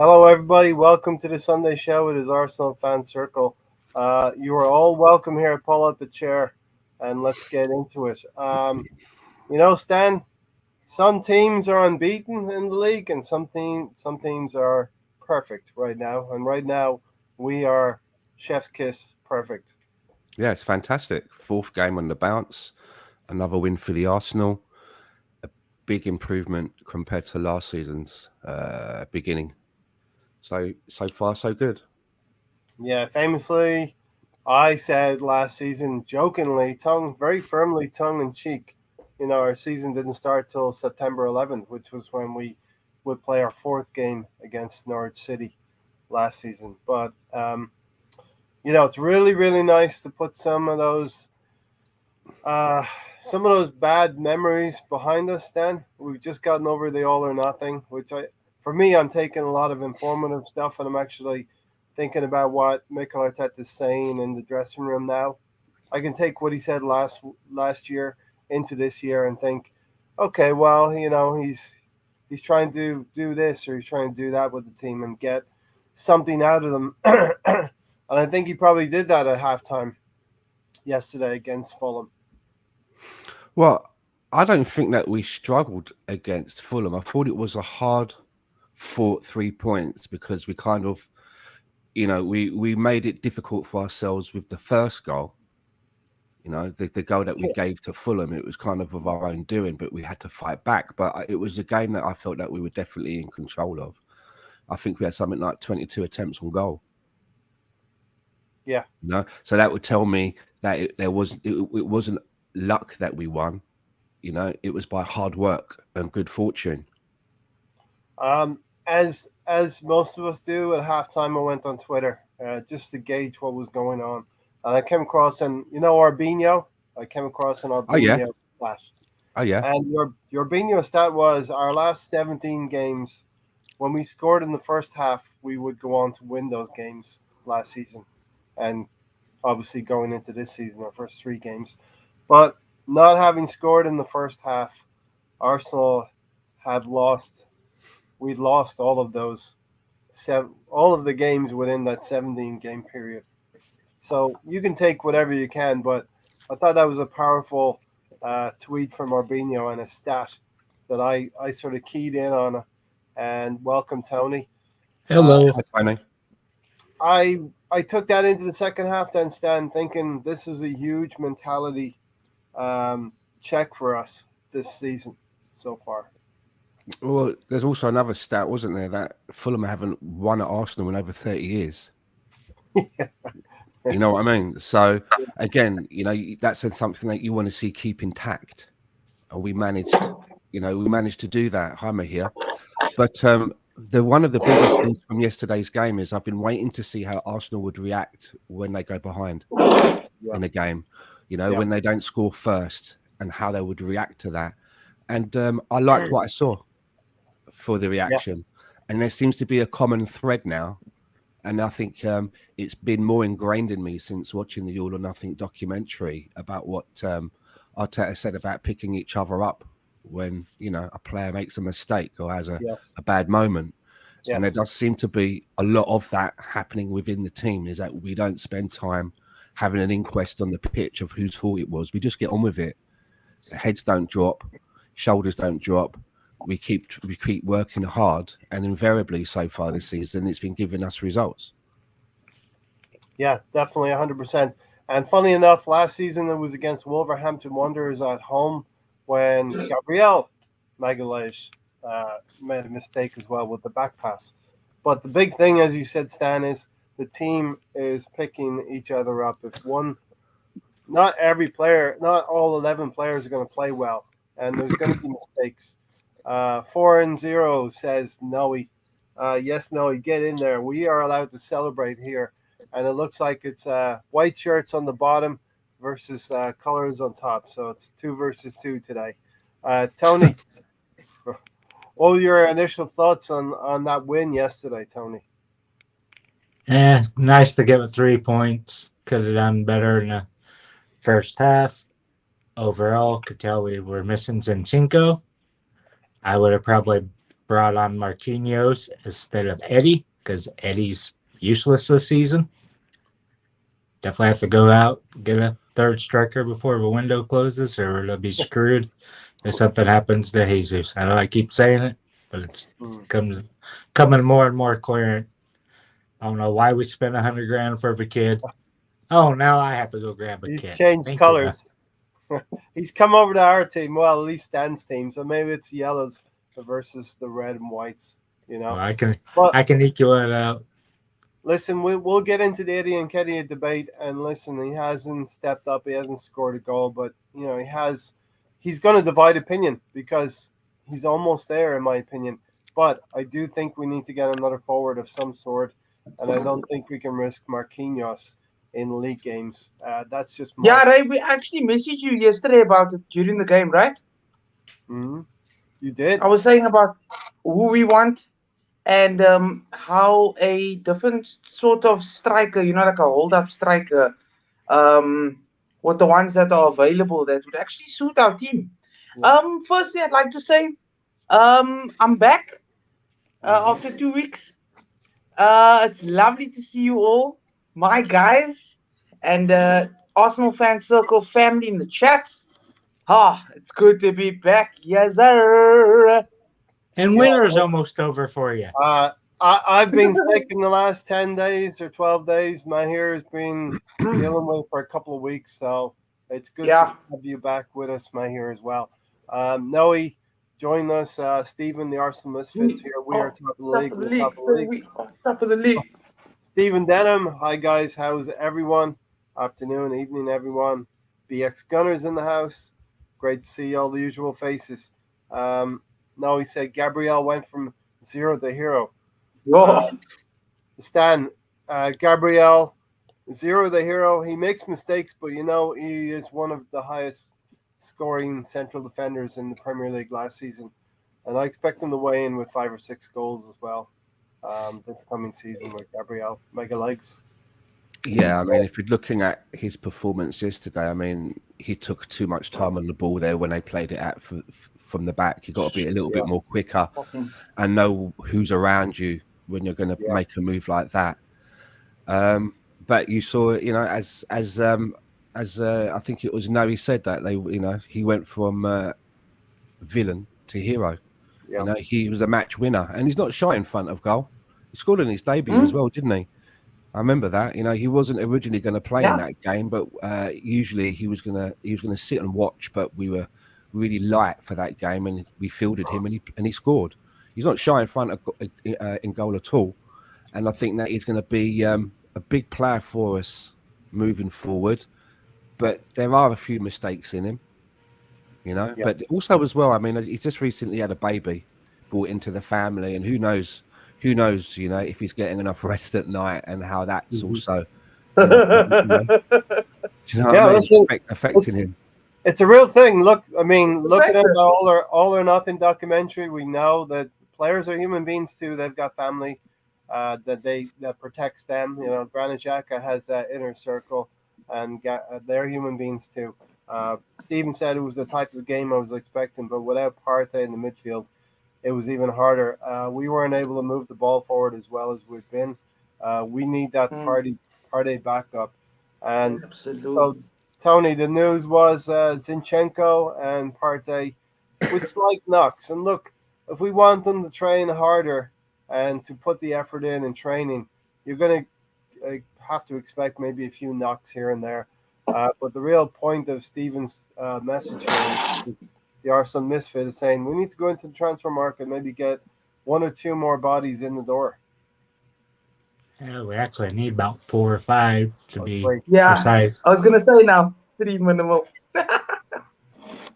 Hello, everybody. Welcome to the Sunday show. It is Arsenal Fan Circle. You are all welcome here. Pull up a chair and let's get into it. Stan, some teams are unbeaten in the league, and some teams are perfect right now. And right now, we are chef's kiss perfect. Yeah, it's fantastic. Fourth game on the bounce. Another win for the Arsenal. A big improvement compared to last season's beginning. So far, so good. Yeah, famously, I said last season, jokingly, very firmly, tongue in cheek, our season didn't start till September 11th, which was when we would play our fourth game against Norwich City last season. But it's really, really nice to put some of those bad memories behind us. Then we've just gotten over the all or nothing, for me, I'm taking a lot of informative stuff, and I'm actually thinking about what Mikel Arteta is saying in the dressing room now. I can take what he said last year into this year and think, okay, well, he's trying to do this or he's trying to do that with the team and get something out of them. And I think he probably did that at halftime yesterday against Fulham. Well, I don't think that we struggled against Fulham. I thought it was a hard fought 3 points because we kind of, we made it difficult for ourselves with the first goal. The goal that we gave to Fulham, it was kind of our own doing, but we had to fight back. But it was a game that I felt that we were definitely in control of. I think we had something like 22 attempts on goal. Yeah. So that would tell me that it wasn't luck that we won. It was by hard work and good fortune. As most of us do at halftime, I went on Twitter just to gauge what was going on, and I came across Arbinho. I came across an Arbinho flash. Oh yeah. And your Arbinho stat was our last 17 games. When we scored in the first half, we would go on to win those games last season, and obviously going into this season, our first 3 games. But not having scored in the first half, Arsenal have lost. We lost all of the games within that 17-game period. So you can take whatever you can, but I thought that was a powerful tweet from Arbinho and a stat that I sort of keyed in on. And welcome, Tony. Hello. Tony. I took that into the second half then, Stan, thinking this was a huge mentality check for us this season so far. Well, there's also another stat, wasn't there, that Fulham haven't won at Arsenal in over 30 years. You know what I mean? So, again, that's something that you want to see keep intact. And we managed to do that. Heimer here. But one of the biggest things from yesterday's game is I've been waiting to see how Arsenal would react when they go behind in a game. When they don't score first and how they would react to that. And I liked what I saw for the reaction. And there seems to be a common thread now. And I think it's been more ingrained in me since watching the All or Nothing documentary about what Arteta said about picking each other up when, a player makes a mistake or has a bad moment. Yes. And there does seem to be a lot of that happening within the team, is that we don't spend time having an inquest on the pitch of whose fault it was. We just get on with it. Heads don't drop, shoulders don't drop. We keep working hard, and invariably so far this season, it's been giving us results. Yeah, definitely 100%. And funny enough, last season it was against Wolverhampton Wanderers at home when Gabriel Jesus made a mistake as well with the back pass. But the big thing, as you said, Stan, is the team is picking each other up. Not all 11 players are going to play well, and there's going to be mistakes. 4-0 says Noe. Yes, Noe, get in there. We are allowed to celebrate here. And it looks like it's white shirts on the bottom versus colors on top. So it's 2 versus 2 today. Tony, what were your initial thoughts on that win yesterday, Tony? Nice to get 3 points. Could have done better in the first half. Overall, could tell we were missing Zinchenko. I would have probably brought on Marquinhos instead of Eddie because Eddie's useless this season. Definitely have to go out, get a third striker before the window closes, or they'll be screwed if something happens to Jesus. I know I keep saying it, but it's coming more and more clear. I don't know why we spent $100,000 for the kid. Oh, now I have to go grab a He's kid. changed Thank colors. He's come over to our team. Well, at least Dan's team. So maybe it's yellows versus the red and whites. You know, I can equal it out. Listen, we'll get into the Eddie and Nketiah debate, and listen, he hasn't stepped up, he hasn't scored a goal, but you know he's going to divide opinion because he's almost there, in my opinion. But I do think we need to get another forward of some sort, and I don't think we can risk Marquinhos in league games. That's just Ray, we actually messaged you yesterday about it during the game, right? Mm-hmm. You did. I was saying about who we want. And how a different sort of striker, like a hold-up striker, with the ones that are available that would actually suit our team. Yeah. Firstly, I'd like to say I'm back after 2 weeks. It's lovely to see you all, my guys, and Arsenal fan circle family in the chats. It's good to be back, yes sir. And winter's almost over for you. I've been sick in the last 10 days or 12 days. My hair has been dealing with for a couple of weeks, so it's good to have you back with us, my hair as well. Noe, join us. Stephen, the Arsenal Misfits here. We are top of the league. Top of the league. Stephen Denham, hi guys. How's everyone? Afternoon, evening, everyone. BX Gunners in the house. Great to see all the usual faces. Now he said Gabriel went from zero to hero. Stan, Gabriel, zero to hero. He makes mistakes, but he is one of the highest scoring central defenders in the Premier League last season, and I expect him to weigh in with 5 or 6 goals as well this coming season with Gabriel. Mega legs. Yeah, I mean, if you're looking at his performance yesterday, I mean, he took too much time on the ball there when they played it out from the back. You've got to be a little bit more quicker and know who's around you when you're going to make a move like that. But you saw, as I think it was Noe said that he went from villain to hero. Yeah. He was a match winner, and he's not shy in front of goal. He scored in his debut as well, didn't he? I remember that. He wasn't originally going to play in that game, but usually he was going to sit and watch. But we were really light for that game, and we fielded him, and he scored. He's not shy in front of in goal at all, and I think that he's going to be a big player for us moving forward. But there are a few mistakes in him, But also as well, I mean, he just recently had a baby brought into the family, and who knows, if he's getting enough rest at night and how that's also affecting him. It's a real thing. Look at the All or Nothing documentary. We know that players are human beings too. They've got family that protects them. Granit Xhaka has that inner circle, and they're human beings too. Stephen said it was the type of game I was expecting, but without Partey in the midfield, it was even harder. We weren't able to move the ball forward as well as we've been. We need that Partey backup. And so, Tony, the news was Zinchenko and Partey with slight knocks. And look, if we want them to train harder and to put the effort in training, you're going to have to expect maybe a few knocks here and there. But the real point of Stephen's message here is the Arsenal Misfit is saying we need to go into the transfer market, maybe get 1 or 2 more bodies in the door. Yeah, we actually need about 4 or 5 to be precise. I was going to say now, 3 minimal.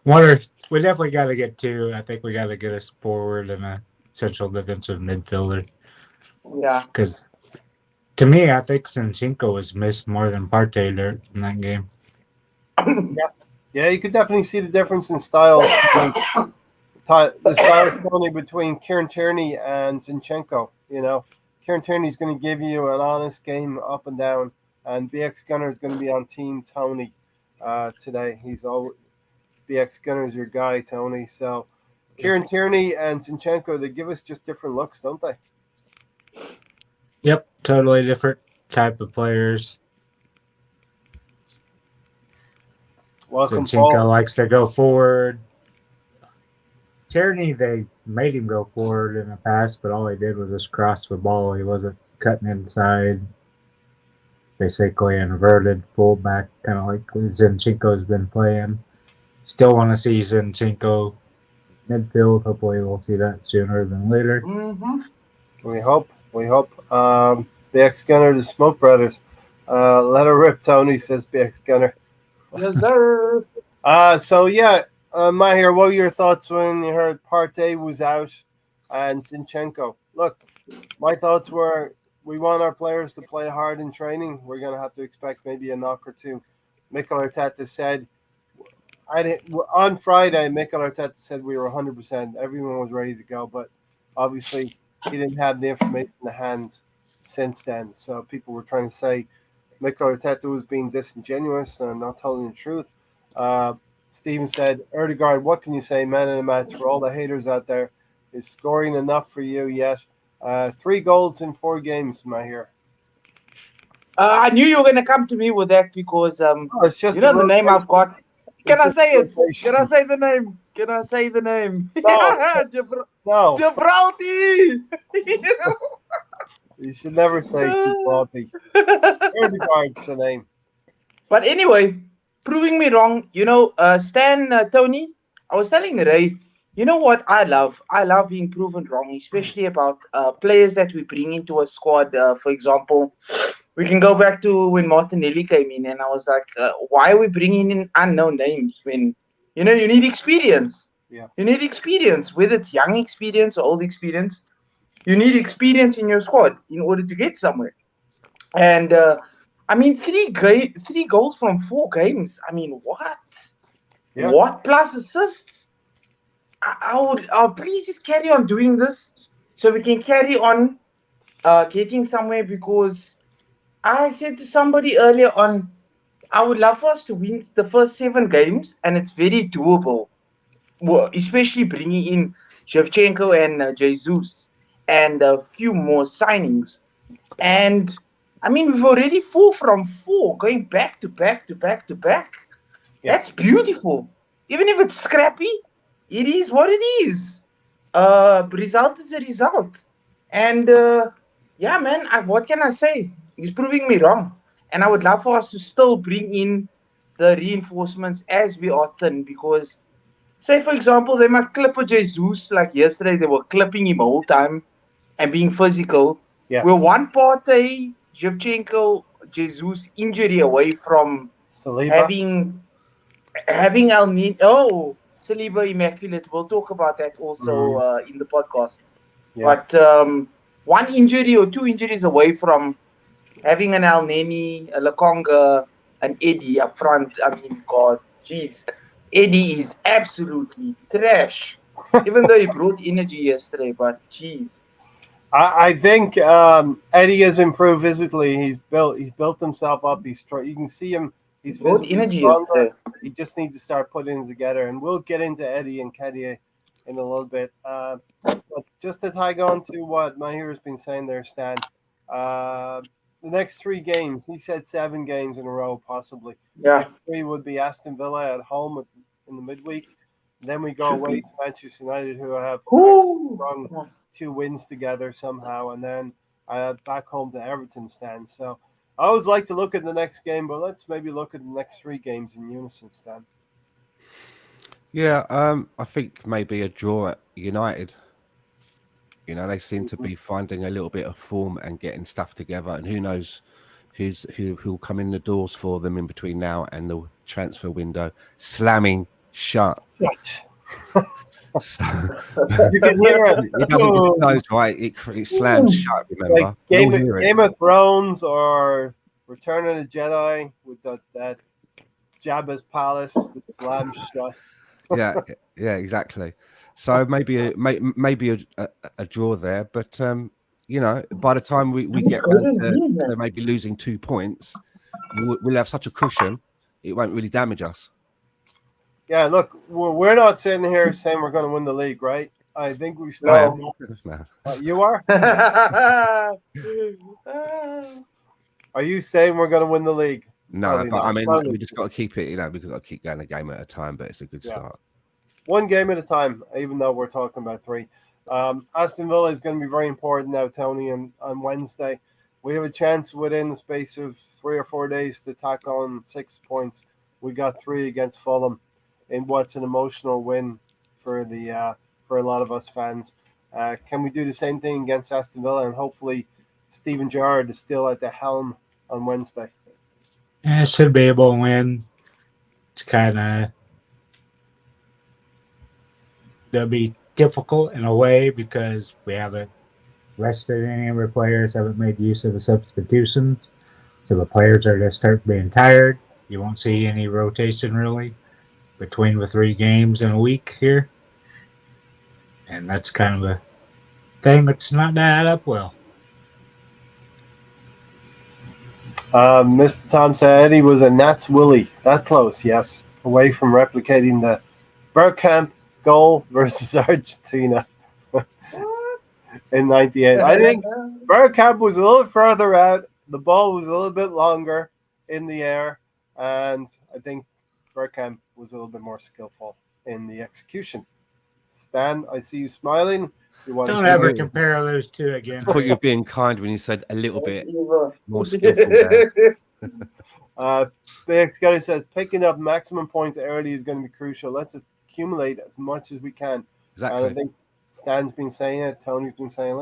We definitely got to get 2. I think we got to get us forward and a central defensive midfielder. Yeah. Because to me, I think Zinchenko was missed more than Partey there in that game. Yeah, you could definitely see the difference in styles. The styles only between Kieran Tierney and Zinchenko. Kieran Tierney is going to give you an honest game up and down, and BX Gunner is going to be on Team Tony today. He's all BX Gunner is your guy, Tony. So Kieran, Tierney and Zinchenko, they give us just different looks, don't they? Yep, totally different type of players. Welcome, Zinchenko Paul. likes to go forward. Tierney, they made him go forward in the past, but all he did was just cross the ball. He wasn't cutting inside. Basically inverted fullback, kind of like Zinchenko's been playing. Still want to see Zinchenko midfield. Hopefully we'll see that sooner than later. Mm-hmm. We hope. The ex-gunner, the Smoke Brothers. Let her rip, Tony, says the ex-gunner. Yes, sir. Mahir, what were your thoughts when you heard Partey was out and Zinchenko? Look, my thoughts were we want our players to play hard in training. We're going to have to expect maybe a knock or two. Mikel Arteta said, on Friday, Mikel Arteta said we were 100%. Everyone was ready to go, but obviously he didn't have the information in the hand since then. So people were trying to say Mikel Arteta was being disingenuous and not telling the truth. Steven said, Odegaard, what can you say, man in a match for all the haters out there? Is scoring enough for you yet? 3 goals in 4 games, Mahir. I knew you were going to come to me with that because It's just you know the name I've got. Can I say it? rotation. Can I say the name? Can I say the name? No, Gibraltar. you should never say Gibraltar. Odegaard's the name. But anyway, proving me wrong. Stan, Tony, I was telling Ray, you know what I love? I love being proven wrong, especially about players that we bring into a squad. For example, we can go back to when Martinelli came in, and I was like, why are we bringing in unknown names when, you need experience. Yeah. You need experience, whether it's young experience or old experience. You need experience in your squad in order to get somewhere. And, 3 goals from 4 games. I mean, what? Yeah. What plus assists? I'll please just carry on doing this so we can carry on getting somewhere, because I said to somebody earlier on, I would love for us to win the first 7 games, and it's very doable. Well, especially bringing in Shevchenko and Jesus and a few more signings. And we've already 4 from 4 going back to back to back to back. Yeah. That's beautiful. Even if it's scrappy, it is what it is. Result is a result. And what can I say? He's proving me wrong. And I would love for us to still bring in the reinforcements as we are thin, because, say, for example, they must clip a Jesus like yesterday. They were clipping him the whole time and being physical. Yes. We're one Partey, Shevchenko, Jesus injury away from Saliba. having Elneny. Oh, Saliba immaculate. We'll talk about that also in the podcast. Yeah. But 1 injury or 2 injuries away from having an Elneny, a Lokonga, an Eddie up front. God, jeez. Eddie is absolutely trash. Even though he brought energy yesterday, but jeez. I think Eddie has improved physically. He's built himself up. You can see him. He's brought physically energy stronger. yesterday. He just needs to start putting it together. And we'll get into Eddie and Nketiah in a little bit. But just to tag on to what Mahir has been saying there, Stan, the next 3 games, he said 7 games in a row, possibly. Yeah. Next 3 would be Aston Villa at home in the midweek. Then we go away to Manchester United, who have strong 2 wins together somehow, and then back home to Everton, Stan. So I always like to look at the next game, but let's maybe look at the next 3 games in unison, Stan. Yeah, I think maybe a draw at United. They seem to be finding a little bit of form and getting stuff together, and who knows who'll come in the doors for them in between now and the transfer window slamming shut. So, you can hear it. It doesn't just close, right? It slams shut. Remember, like Game of Thrones or Return of the Jedi with that Jabba's palace that slams shut. yeah, exactly. So maybe a draw there, but by the time we get around to maybe losing 2 points, we'll have such a cushion it won't really damage us. Yeah, look, we're not sitting here saying we're going to win the league, right? I think we I still. am. No. You are? Are you saying we're going to win the league? No, Probably but not. I mean, Probably we just got to keep it. We've got to keep going a game at a time. But it's a good start. one game at a time, even though we're talking about three. Aston Villa is going to be very important now, Tony, and on Wednesday. We have a chance within the space of 3 or 4 days to tack on 6 points. We got 3 against Fulham in what's an emotional win for for a lot of us fans. Can we do the same thing against Aston Villa? And hopefully Steven Gerrard is still at the helm on Wednesday. Yeah, should be able to win. It's kind of they'll be difficult in a way because we haven't rested any of our players, haven't made use of the substitutions. So the players are going to start being tired. You won't see any rotation really between the 3 games in a week here. And that's kind of a thing that's not going to add up well. Mr. Tom said he was a Nats Willie. That close, yes. Away from replicating the Bergkamp goal versus Argentina in 98. I think Bergkamp was a little further out. The ball was a little bit longer in the air. And I think Bergkamp was a little bit more skillful in the execution. Stan, I see you smiling. You want Don't to ever compare those two again. I thought you were being kind when you said a little bit more skillful there. Big Scotty says picking up maximum points early is going to be crucial. Let's accumulate as much as we can. Exactly. And I think Stan's been saying it. Tony's been saying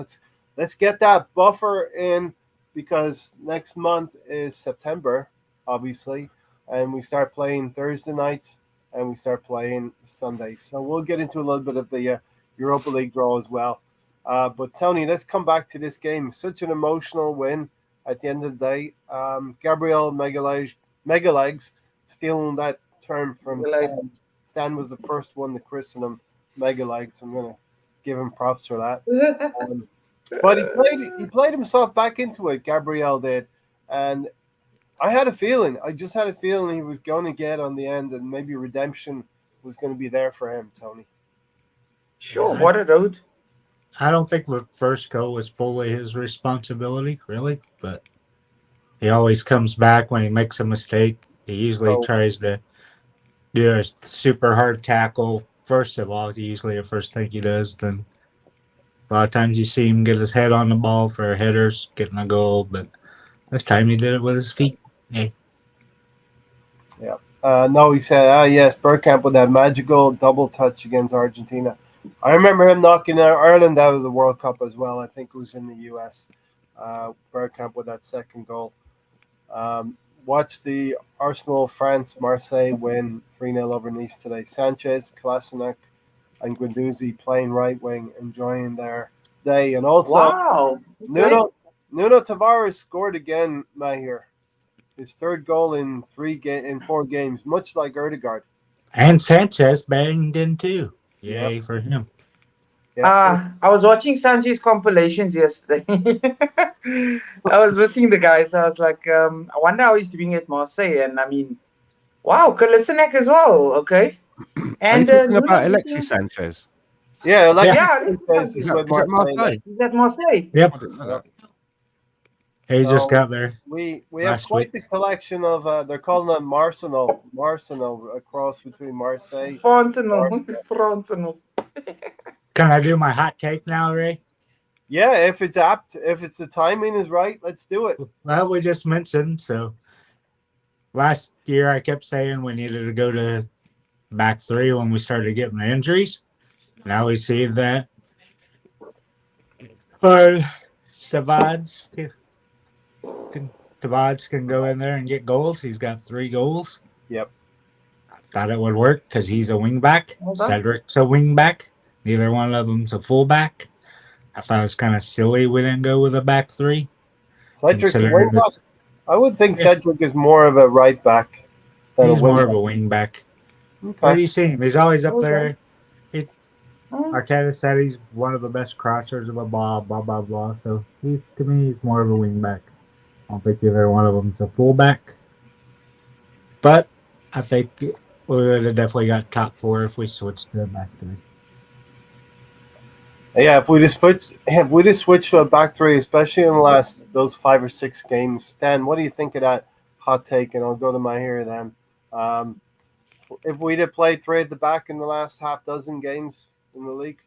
let's get that buffer in because next month is September, obviously, and we start playing Thursday nights and we start playing Sundays. So we'll get into a little bit of the Europa League draw as well. But Tony, let's come back to this game. Such an emotional win at the end of the day. Gabriel Megalegs, stealing that term from Stan. Stan was the first one to christen him Megalegs. I'm going to give him props for that. But he played himself back into it, Gabriel did. And I had a feeling. I just had a feeling he was going to get on the end and maybe redemption was going to be there for him, Tony. Sure, what a road. I don't think the first goal was fully his responsibility, really, but he always comes back when he makes a mistake. He usually tries to do a super hard tackle. First of all, it's usually the first thing he does. Then a lot of times you see him get his head on the ball for headers, getting a goal, but this time he did it with his feet. Hey. Yeah. No, he said, yes, Bergkamp with that magical double touch against Argentina. I remember him knocking Ireland out of the World Cup as well. I think it was in the US. Bergkamp with that second goal. Watch the Arsenal France Marseille win 3-0 over Nice today. Sanchez, Kolasinac, and Guendouzi playing right wing, enjoying their day. And also, Nuno Tavares scored again, Mahir. His third goal in 4 games, much like Odegaard. And Sanchez banged in too. Yay for him. I was watching Sanjay's compilations yesterday. I was missing the guys. I was like, I wonder how he's doing at Marseille. And I mean, wow, Kolasinac as well. Okay. And are you talking about Alexis Sanchez? Yeah, Alexis Sanchez is with Marseille. He's at Marseille. Yep. He just got there. We have quite the collection of they're calling them Marsenal across between Marseille. Fontenot. Can I do my hot take now, Ray? Yeah, if it's apt, if it's the timing is right, let's do it. Well, we just mentioned, so last year I kept saying we needed to go to back 3 when we started getting the injuries. Now we see that Tavares can go in there and get goals. He's got 3 goals. Yep. I thought it would work because he's a wing back. Cedric's a wing back. Neither one of them's a fullback. I thought it was kind of silly we didn't go with a back 3. Cedric's a wing back. I would think Cedric is more of a right back. He's more of a wing back. Okay. What do you see him? He's always up there. Arteta said he's one of the best crossers of a ball, blah, blah, blah. So to me, he's more of a wing back. I don't think either one of them's a fullback. But I think We would have definitely got top 4 if we switched to the back 3. Yeah, if we just switch to a back 3, especially in the last those 5 or 6 games. Dan, what do you think of that hot take? And I'll go to my here then. If we'd have played 3 at the back in the last half dozen games in the league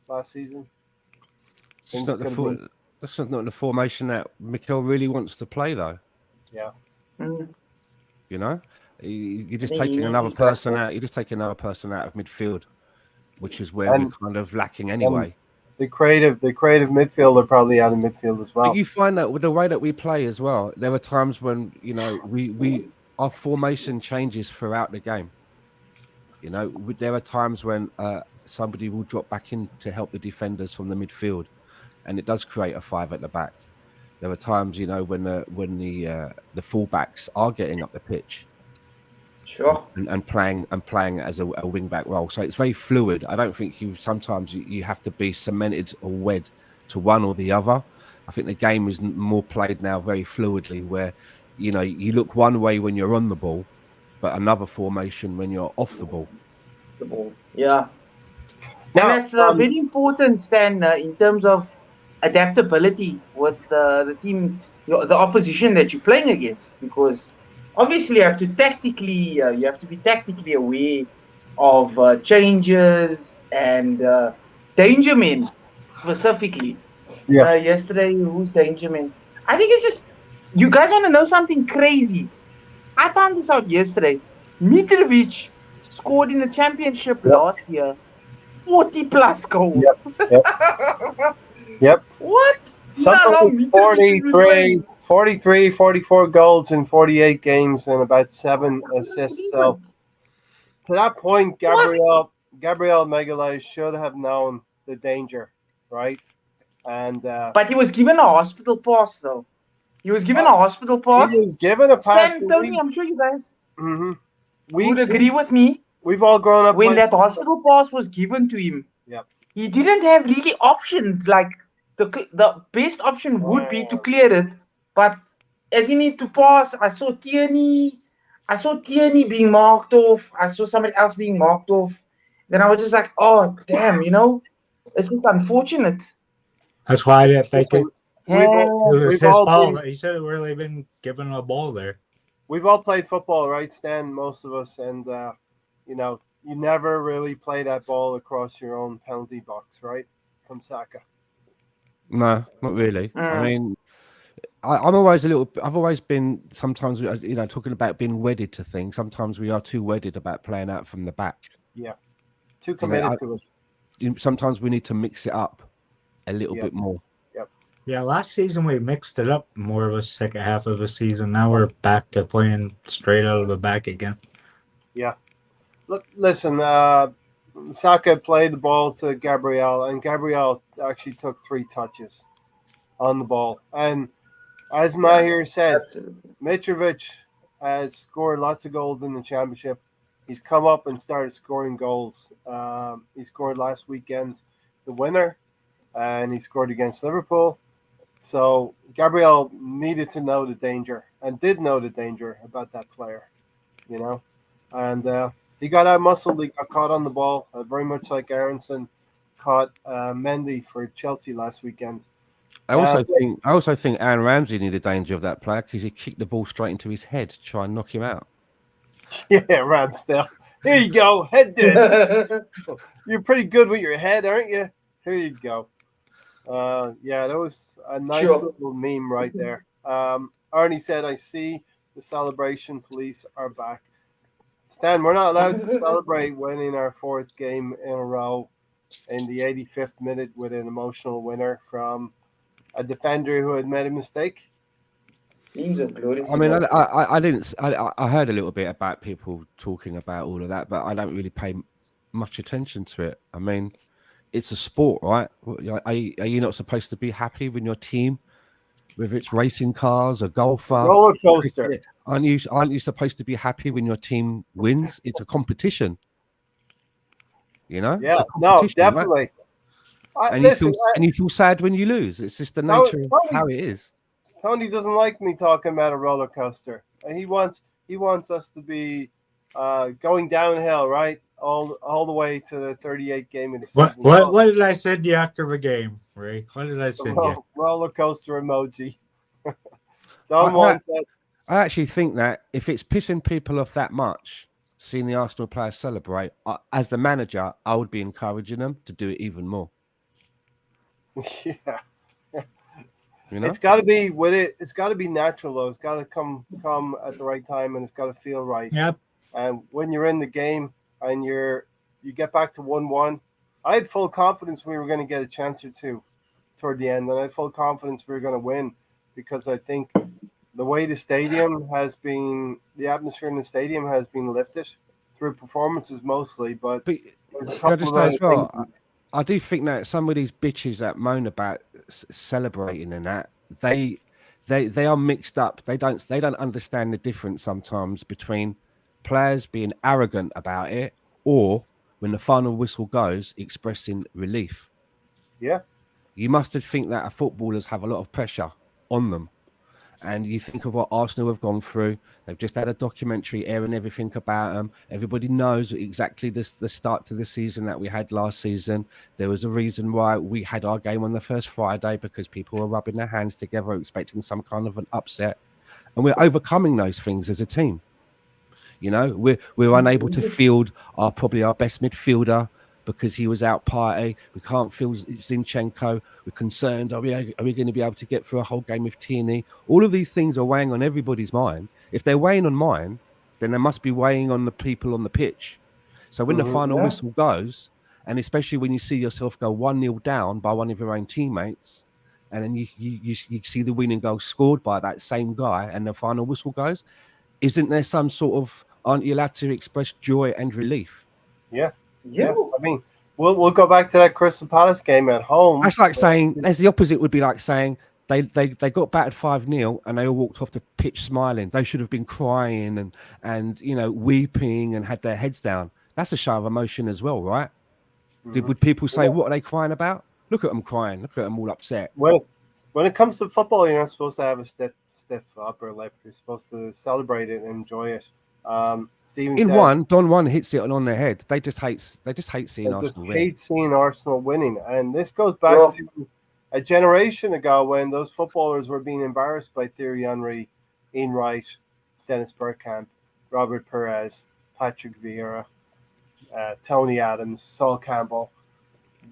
last season, That's not the formation that Mikel really wants to play, though. Yeah. Mm. You know, you're just think he taking needs another his back person four. out. You're just taking another person out of midfield, which is where And- we're kind of lacking anyway. The creative midfielder probably out of midfield as well. But you find that with the way that we play as well, there are times when our formation changes throughout the game. You know, there are times when somebody will drop back in to help the defenders from the midfield, and it does create a 5 at the back. There are times, you know, when the fullbacks are getting up the pitch, Sure. and playing as a wing back role. So it's very fluid. I don't think sometimes you have to be cemented or wed to one or the other. I think the game is more played now very fluidly, where you know you look one way when you're on the ball, but another formation when you're off the ball. The ball. Yeah. Now, And that's very important, Stan, in terms of adaptability with the team, the opposition that you're playing against, because obviously you have to be tactically aware of changes and danger men specifically. Yeah. Yesterday, who's danger men? I think it's just, you guys want to know something crazy? I found this out yesterday. Mitrovic scored in the championship last year 40 plus goals. Yep. What? Something No, like Mitrovic was playing. 44 goals in 48 games and about 7 assists. So to that point, Gabriel Magalhaes should have known the danger, right? And But he was given a hospital pass, though. He was given a hospital pass. he was given a pass. Stan, Tony, I'm sure you guys would agree with me. We've all grown up When playing- that hospital pass was given to him, Yep. he didn't have really options. Like the best option would be to clear it, but as he need to pass, I saw Tierney being marked off. I saw somebody else being marked off. Then I was just like, oh damn, it's just unfortunate. That's why I didn't think it We've was his we've all fault. been- He should have really been given a ball there. We've all played football, right, Stan? Most of us, and you never really play that ball across your own penalty box, right? From Saka. No, not really. I mean, I've always been sometimes, talking about being wedded to things. Sometimes we are too wedded about playing out from the back. Yeah. Too committed to it. Sometimes we need to mix it up a little bit more. Yeah, last season we mixed it up more of a second half of the season. Now we're back to playing straight out of the back again. Yeah. Look, listen, Saka played the ball to Gabriel, and Gabriel actually took 3 touches on the ball. And as Mahir said, Absolutely. Mitrovic has scored lots of goals in the championship. He's come up and started scoring goals. He scored last weekend, the winner, and he scored against Liverpool. So Gabriel needed to know the danger and did know the danger about that player, and he got out muscled. He got caught on the ball, very much like Aronson caught Mendy for Chelsea last weekend. I also think Aaron Ramsey knew the danger of that player because he kicked the ball straight into his head to try and knock him out. Yeah, Ramsdale. Here you go, head this. You're pretty good with your head, aren't you? Here you go. Yeah, that was a nice little meme right there. Arnie said, I see the celebration police are back. Stan, we're not allowed to celebrate winning our 4th game in a row in the 85th minute with an emotional winner from a defender who had made a mistake. Memes are glorious. I mean, I heard a little bit about people talking about all of that, but I don't really pay much attention to it. I mean, it's a sport, right? Are you not supposed to be happy when your team, whether it's racing cars or golfer, roller coaster? Aren't you supposed to be happy when your team wins? It's a competition, Yeah, It's a no, competition, right? definitely. And you feel sad when you lose. It's just the nature of how it is. Tony doesn't like me talking about a roller coaster, and he wants us to be going downhill, right? All the way to the 38th game of the What season. what did I send you after the game, Ray? What did I send you? Roller coaster emoji. I- Don Juan said, I actually think that if it's pissing people off that much, seeing the Arsenal players celebrate, as the manager, I would be encouraging them to do it even more. yeah. You know? It's got to be with it. It's got to be natural though. It's got to come at the right time, and it's got to feel right. Yep. And when you're in the game and you get back to 1-1, I had full confidence we were going to get a chance or two toward the end, and I had full confidence we were going to win because I think the way the stadium has been, the atmosphere in the stadium has been lifted through performances mostly. But But there's a can I couple just of say other as well, things. I do think that some of these bitches that moan about celebrating and that they are mixed up. They don't understand the difference sometimes between players being arrogant about it or when the final whistle goes, expressing relief. Yeah. You must think that footballers have a lot of pressure on them. And you think of what Arsenal have gone through. They've just had a documentary airing everything about them. Everybody knows exactly the start to the season that we had last season. There was a reason why we had our game on the first Friday because people were rubbing their hands together, expecting some kind of an upset. And we're overcoming those things as a team. You know, we're unable to field probably our best midfielder because he was out Partey. We can't field Zinchenko. We're concerned. Are we going to be able to get through a whole game with Tierney? All of these things are weighing on everybody's mind. If they're weighing on mine, then they must be weighing on the people on the pitch. So when the final whistle goes, and especially when you see yourself go 1-0 down by one of your own teammates, and then you see the winning goal scored by that same guy, and the final whistle goes, isn't there some sort of, aren't you allowed to express joy and relief? Yeah. I mean, we'll go back to that Crystal Palace game at home. That's like saying, as the opposite would be like saying they got battered 5-0 and they all walked off the pitch smiling. They should have been crying and you know, weeping and had their heads down. That's a show of emotion as well, right? Mm-hmm. Would people say, what are they crying about? Look at them crying. Look at them all upset. When it comes to football, you're not supposed to have a stiff upper lip. You're supposed to celebrate it and enjoy it. Don Juan hits it on their head. They just hate seeing Arsenal win. Hate seeing Arsenal winning, and this goes back to a generation ago when those footballers were being embarrassed by Thierry Henry, Ian Wright, Dennis Bergkamp, Robert Perez, Patrick Vieira, Tony Adams, Sol Campbell,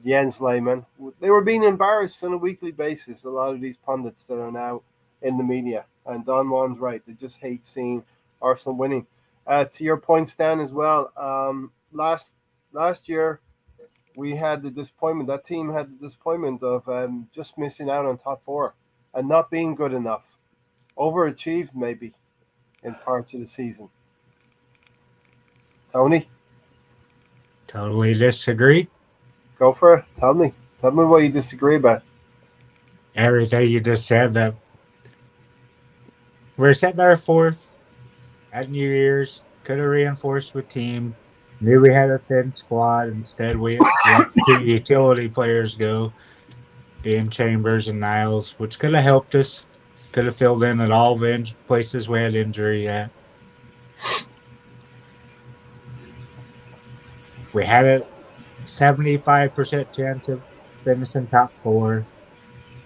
Jens Lehmann. They were being embarrassed on a weekly basis. A lot of these pundits that are now in the media, and Don Juan's right. They just hate seeing Arsenal winning. To your point, Stan, as well. Last year, we had the disappointment. That team had the disappointment of just missing out on top four and not being good enough. Overachieved, maybe, in parts of the season. Tony? Totally disagree. Go for it. Tell me what you disagree about. Everything you just said, that we're sitting there fourth at New Year's, could have reinforced with team. Knew we had a thin squad. Instead, we let 2 utility players go, being Chambers and Niles, which could have helped us. Could have filled in at all the places we had injury at. We had a 75% chance of finishing top four.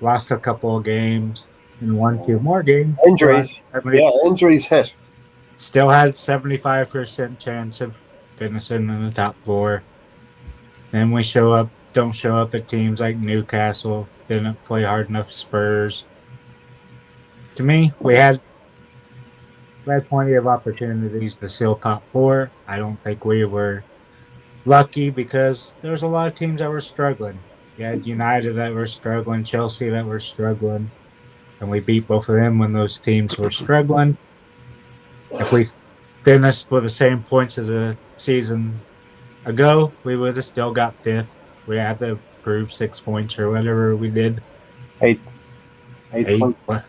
Lost a couple of games and won 2 more games. Injuries. Injuries hit. Still had 75% chance of finishing in the top 4. Then we don't show up at teams like Newcastle, didn't play hard enough Spurs. To me, we had plenty of opportunities to seal top 4. I don't think we were lucky because there was a lot of teams that were struggling. You had United that were struggling, Chelsea that were struggling, and we beat both of them when those teams were struggling. If we finished with the same points as a season ago, we would have still got 5th. We had to prove 6 points or whatever we did. 8 points.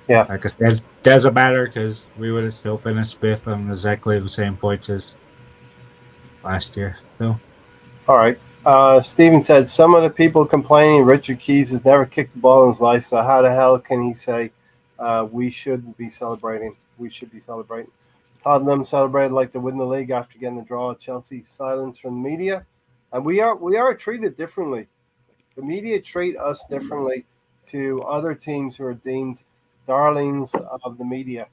Yeah. Like I said, doesn't matter because we would have still finished 5th on exactly the same points as last year. So, all right. Steven said some of the people complaining Richard Keys has never kicked the ball in his life, so how the hell can he say we shouldn't be celebrating? We should be celebrating. Tottenham celebrated like they win the league after getting a draw at Chelsea. Silence from the media, and we are treated differently. The media treat us differently to other teams who are deemed darlings of the media.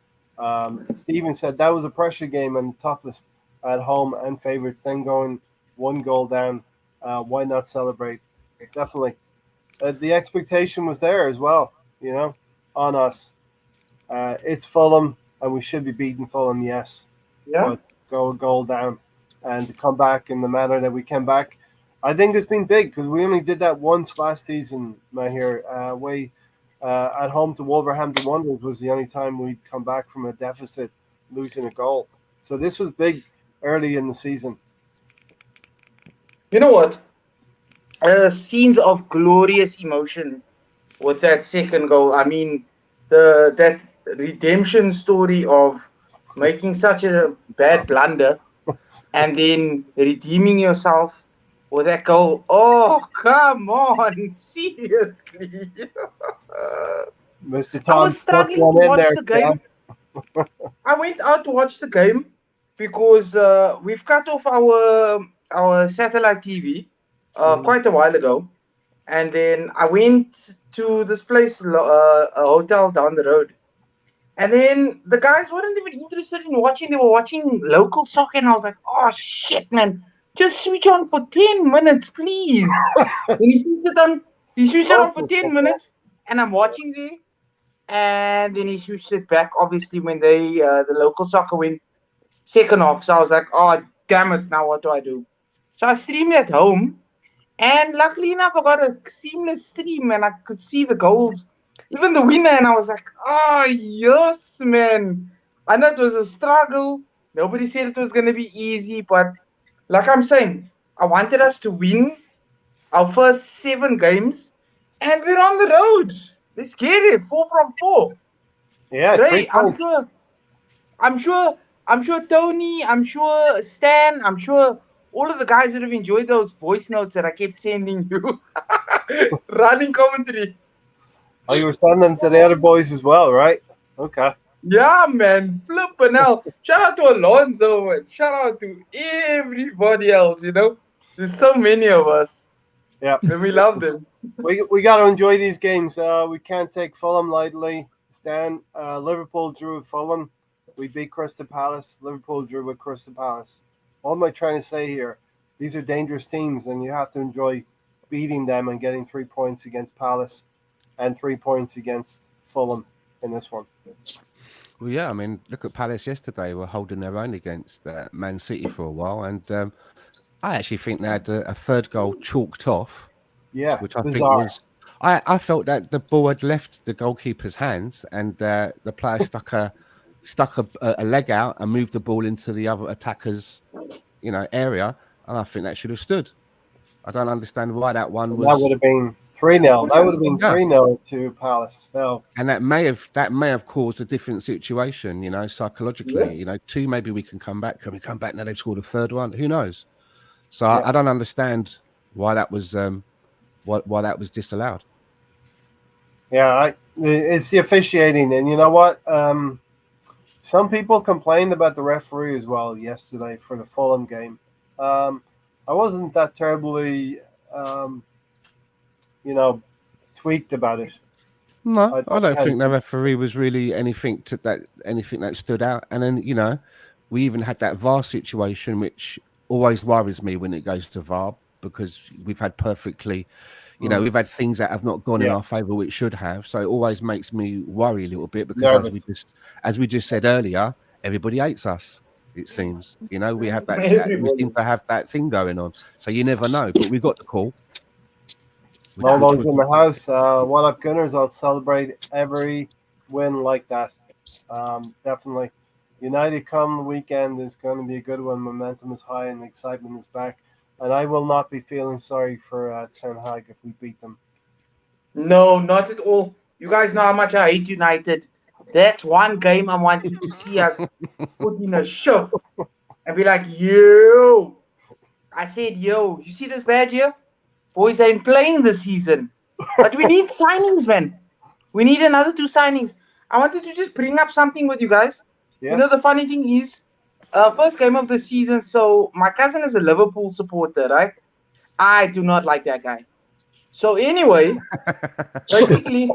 Stephen said that was a pressure game and the toughest at home and favourites. Then going 1 goal down, why not celebrate? Definitely, the expectation was there as well. On us. It's Fulham, and we should be beating Fulham, yes. Yeah. But go a goal down and to come back in the manner that we came back, I think it's been big because we only did that once last season, Mahir. At home to Wolverhampton Wanderers was the only time we'd come back from a deficit, losing a goal. So this was big early in the season. You know what? Scenes of glorious emotion with that second goal. I mean, that redemption story of making such a bad blunder and then redeeming yourself with that goal. Oh, come on. Seriously. Mr. Tom, I was struggling to watch the game. I went out to watch the game because we've cut off our satellite TV quite a while ago. And then I went to this place, a hotel down the road. And then the guys weren't even interested in watching. They were watching local soccer. And I was like, oh, shit, man. Just switch on for 10 minutes, please. Then he switched it on for 10 minutes. And I'm watching there. And then he switched it back, obviously, when the local soccer went second half. So I was like, oh, damn it. Now what do I do? So I streamed at home. And luckily enough, I got a seamless stream and I could see the goals, even the winner. And I was like, oh, yes, man. I know it was a struggle. Nobody said it was going to be easy. But like I'm saying, I wanted us to win our first 7 games. And we're on the road. Let's get it. 4 from 4. Yeah, Ray, I'm sure Tony, I'm sure Stan, I'm sure all of the guys that have enjoyed those voice notes that I kept sending you. Running commentary. Oh, you were sending them to the other boys as well, right? Okay. Yeah, man. Flipping out. Shout out to Alonso and shout out to everybody else, There's so many of us. Yeah. And we love them. We got to enjoy these games. We can't take Fulham lightly. Stan, Liverpool drew with Fulham. We beat Crystal Palace. Liverpool drew with Crystal Palace. What am I trying to say here? These are dangerous teams, and you have to enjoy beating them and getting 3 points against Palace and 3 points against Fulham in this one. Well, yeah, I mean, look at Palace yesterday. Were holding their own against Man City for a while, and I actually think they had a third goal chalked off. Yeah, which I bizarre. think was. I felt that the ball had left the goalkeeper's hands, and the player stuck a leg out and moved the ball into the other attacker's, area, and I think that should have stood. I don't understand why that one was. That would have been 3-0. That would have been 3-0 to Palace. So, and that may have caused a different situation, psychologically. 2, maybe we can come back. Can we come back now? They've scored a third one. Who knows? So I don't understand why that was why that was disallowed. Yeah, it's the officiating, and you know what? Some people complained about the referee as well yesterday for the Fulham game. I wasn't that terribly, tweaked about it. No, I don't think the referee was really anything that stood out. And then, we even had that VAR situation, which always worries me when it goes to VAR, because we've had perfectly, we've had things that have not gone in our favour, which should have. So it always makes me worry a little bit, because as we just said earlier, everybody hates us. It seems, we have that. We seem to have that thing going on. So you never know. But we got the call. Lolo's in the house. What up, Gunners? I'll celebrate every win like that. Definitely. United come the weekend is going to be a good one. Momentum is high and excitement is back. And I will not be feeling sorry for Ten Hag if we beat them. No, not at all. You guys know how much I hate United. That's one game I wanted to see us put in a show and be like, yo. I said, yo, you see this badge here? Boys ain't playing this season. But we need signings, man. We need another 2 signings. I wanted to just bring up something with you guys. Yeah. The funny thing is, first game of the season. So my cousin is a Liverpool supporter, right? I do not like that guy. So anyway, basically,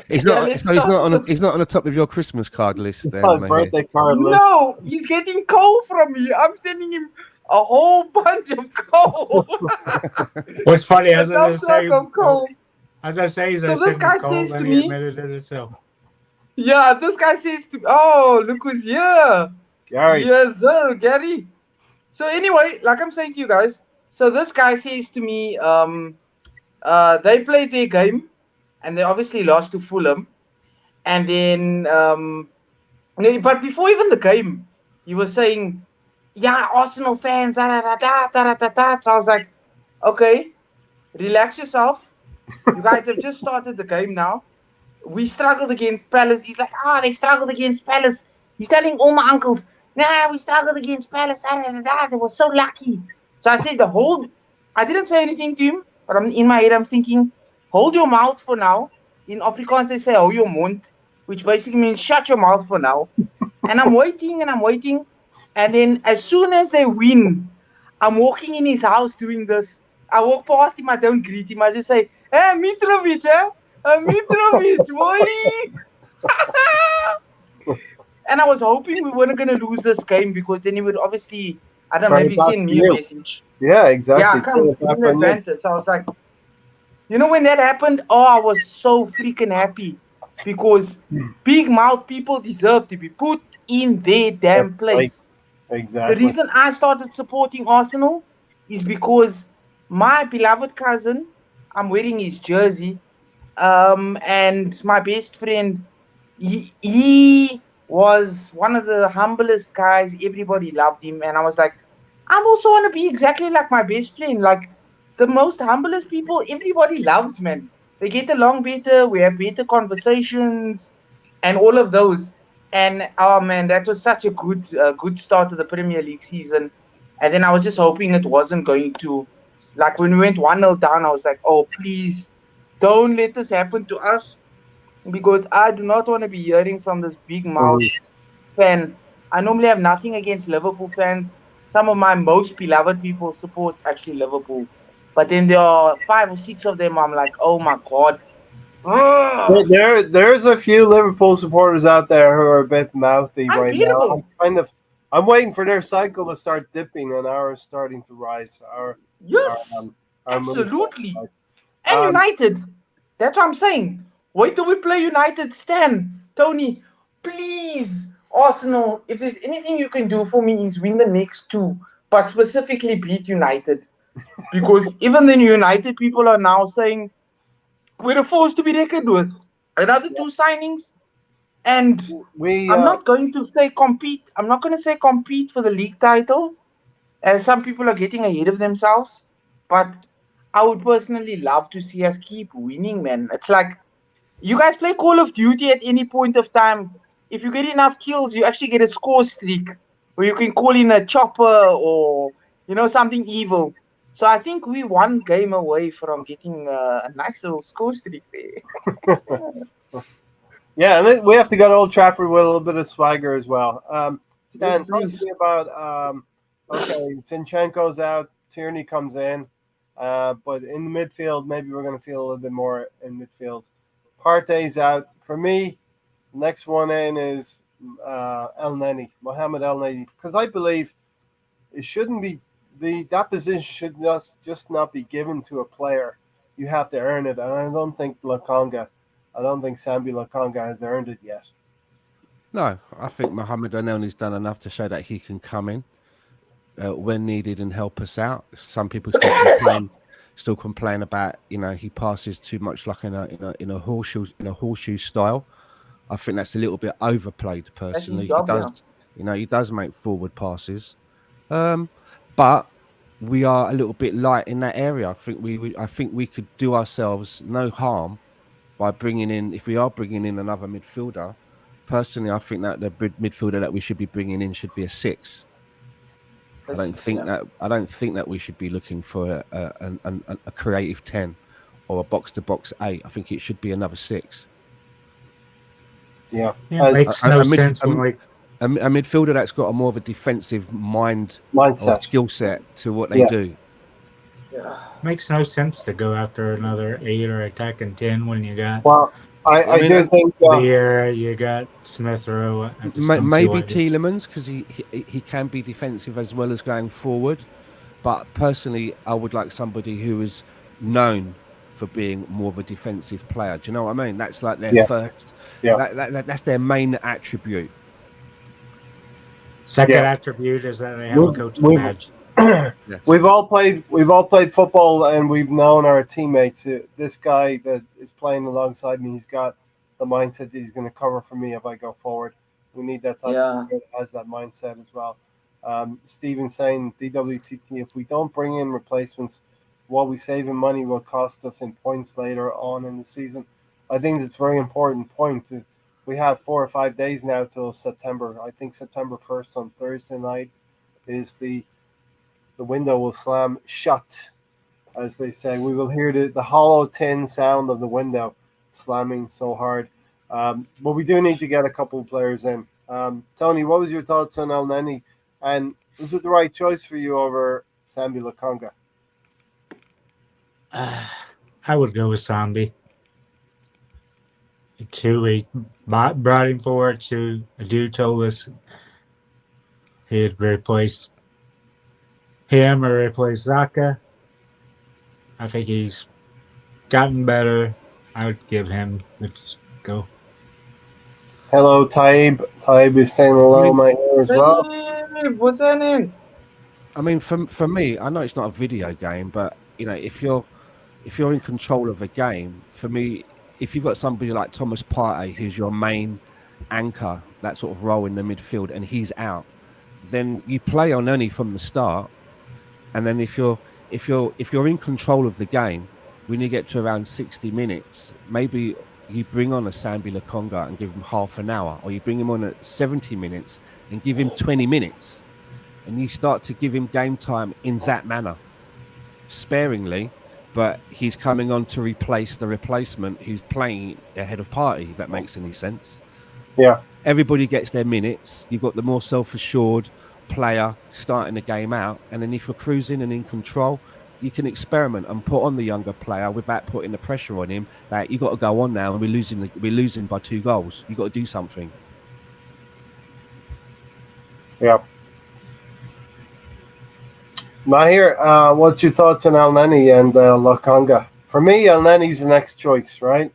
He's yeah, not. let's So he's start not on. with He's not on the top of your Christmas card list. Then On Mahir. birthday card list. no, he's getting coal from me. I'm sending him a whole bunch of coal. What's funny, A dump truck of coal. as I say, is So I this sent guy him cold says and to he me- admitted it himself. Yeah, this guy says to oh, look who's here. Gary. Yes, sir, Gary. So anyway, like I'm saying to you guys, so this guy says to me, they played their game, and they obviously lost to Fulham, and then but before even the game, he was saying, yeah, Arsenal fans, da da da da da da da. So I was like, okay, relax yourself. You guys have just started the game now. We struggled against Palace. He's like, they struggled against Palace. He's telling all my uncles, nah, we struggled against Palace. Da, da, da, da. They were so lucky. So I said I didn't say anything to him, but in my head I'm thinking, hold your mouth for now. In Afrikaans they say, hou your mond, which basically means shut your mouth for now. And I'm waiting and I'm waiting. And then as soon as they win, I'm walking in his house doing this. I walk past him, I don't greet him. I just say, hey, Mitrovic, eh? Mitrovic, boy! And I was hoping we weren't going to lose this game because then he would obviously, I don't know, Try maybe to back send me you. a message. Yeah, exactly. Yeah, come, Back give me on you. advantage. So I was like, you know, when that happened, I was so freaking happy because big mouth people deserve to be put in their damn place. Exactly. The reason I started supporting Arsenal is because my beloved cousin, I'm wearing his jersey, and my best friend, he was one of the humblest guys. Everybody loved him, and I was like, I also want to be exactly like my best friend, like the most humblest people. Everybody loves, man. They get along better. We have better conversations, and all of those. And oh man, that was such a good start to the Premier League season. And then I was just hoping it wasn't going to, like when we went 1-0 down, I was like, oh please, don't let this happen to us, because I do not want to be hearing from this big mouth fan. I normally have nothing against Liverpool fans. Some of my most beloved people support actually Liverpool, but then there are 5 or 6 of them. I'm like, oh my god. There's a few Liverpool supporters out there who are a bit mouthy right now. I'm waiting for their cycle to start dipping and ours starting to rise. Yes, absolutely. And United. That's what I'm saying. Wait till we play United. Stan, Tony, please, Arsenal, if there's anything you can do for me is win the next 2, but specifically beat United. Because even the United people are now saying we're a force to be reckoned with. Another 2 signings. And I'm not going to say compete. I'm not going to say compete for the league title, as some people are getting ahead of themselves. But I would personally love to see us keep winning, man. It's like, you guys play Call of Duty at any point of time. If you get enough kills, you actually get a score streak where you can call in a chopper or, something evil. So I think we one game away from getting a nice little score streak there. Yeah, and then we have to go to Old Trafford with a little bit of swagger as well. Stan, Yes, talk to please. me about, Zinchenko's out, Tierney comes in, but in the midfield, maybe we're going to feel a little bit more in midfield. Partey's out. For me, next one in is Elneny, Mohamed Elneny, because I believe it shouldn't be, that position should just not be given to a player. You have to earn it, and I don't think Sambi Lokonga has earned it yet. No, I think Mohamed Elneny's done enough to show that he can come in when needed and help us out. Some people still complain about, he passes too much like in a horseshoe style. I think that's a little bit overplayed personally. He does make forward passes, but we are a little bit light in that area. I think we could do ourselves no harm by bringing in, if we are bringing in another midfielder. Personally, I think that the midfielder that we should be bringing in should be a 6. I don't think that we should be looking for a creative 10 or a box-to-box 8. I think it should be another 6. Yeah, it makes no sense when a midfielder that's got a more of a defensive mindset or skill set to what they do. Yeah. Makes no sense to go after another 8 or attacking 10 when you got Well, I do think Vieira, you got Smith Rowe. Maybe Tielemans, because he can be defensive as well as going forward. But personally, I would like somebody who is known for being more of a defensive player. Do you know what I mean? That's like their first. Yeah. That's their main attribute. Second attribute is that they have a coaching badge. Yes. We've all played football, and we've known our teammates. This guy that is playing alongside me, he's got the mindset that he's going to cover for me if I go forward. We need that type of player that has that mindset as well. Steven saying, DWTT, if we don't bring in replacements, what we save in money will cost us in points later on in the season. I think that's a very important point. We have 4 or 5 days now till September. I think September 1st on Thursday night is the window will slam shut, as they say. We will hear the hollow tin sound of the window slamming so hard. But we do need to get a couple of players in. Tony, what was your thoughts on Elneny? And was it the right choice for you over Sambi Lokonga? I would go with Sambi. We brought him forward to a dude told us he'd replace him or replace Saka. I think he's gotten better. I would give him let's go. Hello, Taib. Taib is saying hello, my ear as well. What's that name? I mean, for me, I know it's not a video game, but you know, if you're in control of a game, for me, if you've got somebody like Thomas Partey, who's your main anchor, that sort of role in the midfield, and he's out, then you play Elneny from the start, and then if you're in control of the game, when you get to around 60 minutes, maybe you bring on a Sambi Lokonga and give him half an hour, or you bring him on at 70 minutes and give him 20 minutes, and you start to give him game time in that manner, sparingly, but he's coming on to replace the replacement who's playing ahead of Partey, if that makes any sense. Yeah. Everybody gets their minutes. You've got the more self-assured player starting the game out, and then if you're cruising and in control, you can experiment and put on the younger player without putting the pressure on him that you got to go on now and we're losing by 2 goals. You got to do something. Yeah. Mahir, what's your thoughts on Elneny and Lokonga? For me, Elneny's the next choice, right?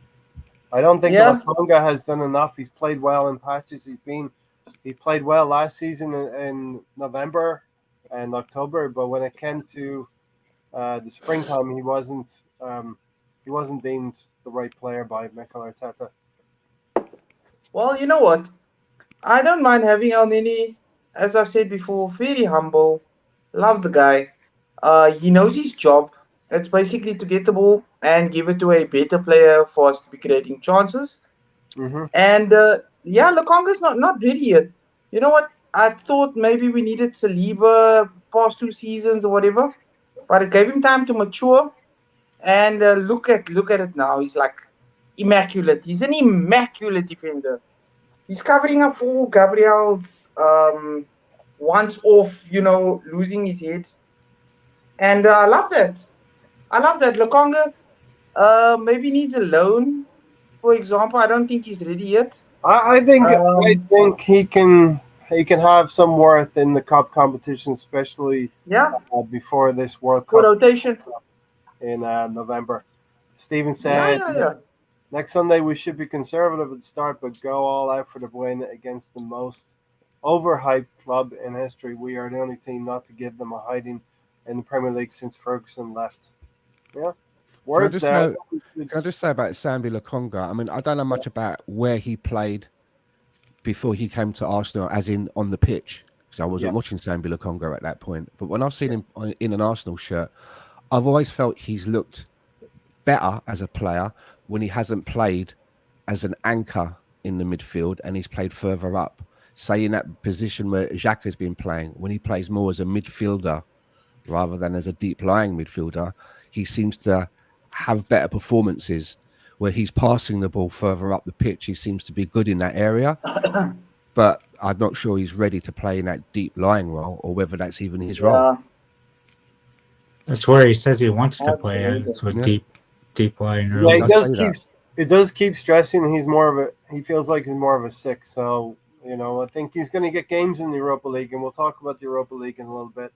I don't think Lokonga has done enough. He's played well in patches. He played well last season in November and October, but when it came to the springtime, he wasn't deemed the right player by Mikel Arteta. Well, you know what? I don't mind having Elneny. As I've said before, very humble. Love the guy. He knows his job. It's basically to get the ball and give it to a better player for us to be creating chances. Mm-hmm. And Lokonga's not ready yet. You know what? I thought maybe we needed Saliba past 2 seasons or whatever, but it gave him time to mature. And look at it now. He's like immaculate. He's an immaculate defender. He's covering up for Gabriel's once off, losing his head. And I love that. Lokonga maybe needs a loan, for example. I don't think he's ready yet. I think he can have some worth in the cup competition, especially before this World Cup rotation in November. Steven said, next Sunday we should be conservative at the start, but go all out for the win against the most overhyped club in history. We are the only team not to give them a hiding in the Premier League since Ferguson left. Yeah. Can I just say about Sambi Lokonga? I mean, I don't know much about where he played before he came to Arsenal, as in on the pitch, because I wasn't watching Sambi Lokonga at that point. But when I've seen him in an Arsenal shirt, I've always felt he's looked better as a player when he hasn't played as an anchor in the midfield and he's played further up. Say in that position where Xhaka's been playing, when he plays more as a midfielder rather than as a deep-lying midfielder, he seems to have better performances where he's passing the ball further up the pitch. He seems to be good in that area. But I'm not sure he's ready to play in that deep lying role, or whether that's even his role. That's where he says he wants to play. Absolutely. It's with Yeah. deep lying Yeah, role. it does keep stressing. He feels like he's more of a 6. So I think he's going to get games in the Europa League, and we'll talk about the Europa League in a little bit.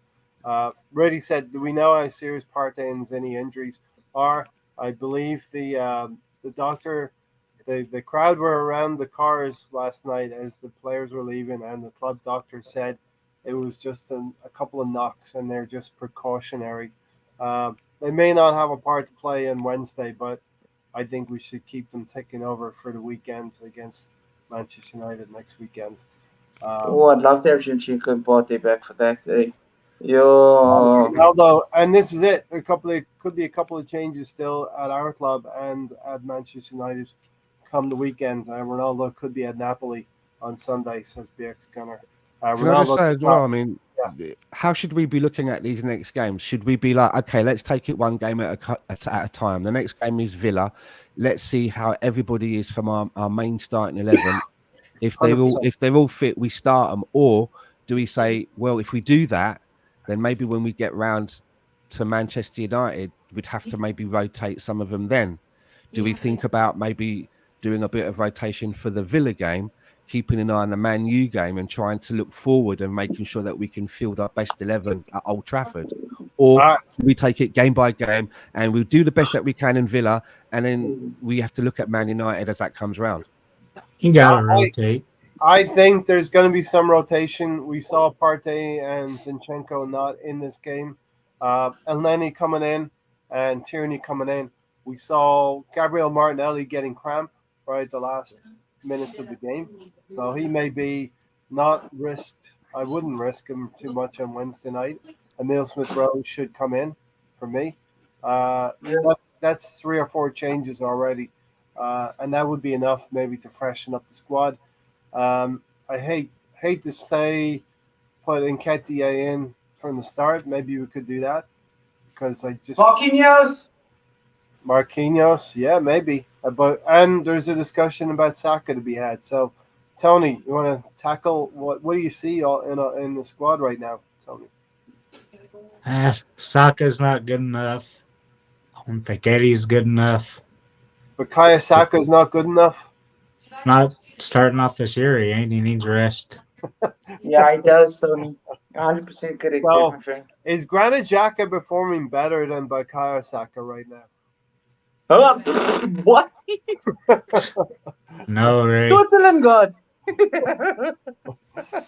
Reddy said, "Do we know how serious Partey and any injuries are?" I believe the doctor, the crowd were around the cars last night as the players were leaving, and the club doctor said it was just a couple of knocks, and they're just precautionary. They may not have a part to play on Wednesday, but I think we should keep them ticking over for the weekend against Manchester United next weekend. I'd love to have Zinchenko and Partey back for that day. Yo. Although, and this is it. Could be a couple of changes still at our club and at Manchester United come the weekend. Ronaldo could be at Napoli on Sunday, says BX Gunner. Can I just say as well? I mean, how should we be looking at these next games? Should we be like, okay, let's take it one game at a time. The next game is Villa. Let's see how everybody is from our main starting 11. If they're all fit, we start them. Or do we say, well, if we do that, then maybe when we get round to Manchester United, we'd have to maybe rotate some of them then. Do we think about maybe doing a bit of rotation for the Villa game, keeping an eye on the Man U game and trying to look forward and making sure that we can field our best 11 at Old Trafford? Or we take it game by game and we'll do the best that we can in Villa, and then we have to look at Man United as that comes round? You got to rotate. I think there's going to be some rotation. We saw Partey and Zinchenko not in this game. Elneny coming in and Tierney coming in. We saw Gabriel Martinelli getting cramp right the last minutes of the game. So he may be not risked. I wouldn't risk him too much on Wednesday night. Emile Smith-Rowe should come in for me. That's 3 or 4 changes already. And that would be enough maybe to freshen up the squad. I hate to say put Nketiah in from the start. Maybe we could do that because I just Marquinhos, yeah, maybe. And there's a discussion about Saka to be had. So, Tony, you want to tackle what do you see in the squad right now, Tony? Saka's not good enough. I don't think Eddie's good enough. But Kaya Saka's not good enough. Not starting off this year, he ain't. He needs rest. Yeah, he does, Tony. 100% correct, So, my friend. is Granit Xhaka performing better than Bukayo Saka right now? What? No, Ray. Switzerland God.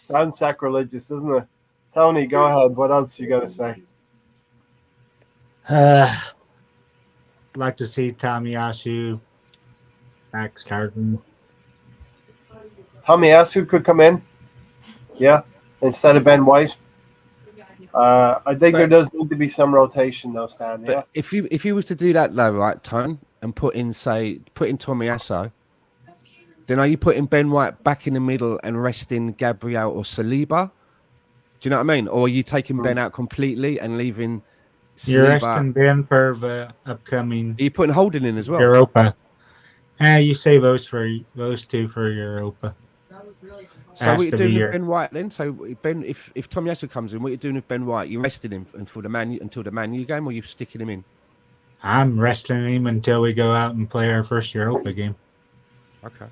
Sounds sacrilegious, doesn't it? Tony, go ahead. What else you got to say? Like to see Tomiyasu back starting. Tomiyasu could come in, yeah, instead of Ben White. I think there does need to be some rotation, though, Stan. Yeah. But if you was to do that though, right, Tone, and put in Tomiyasu, then are you putting Ben White back in the middle and resting Gabriel or Saliba? Do you know what I mean? Or are you taking Ben out completely and leaving Saliba? You're resting Ben for the upcoming. Are you putting Holding in as well? Europa. You save those two for Europa. So what are you doing with Ben White then? So Ben, if Tomiyasu comes in, what are you doing with Ben White? You resting him until the Man U game, or you sticking him in? I'm resting him until we go out and play our first Europa game. Okay.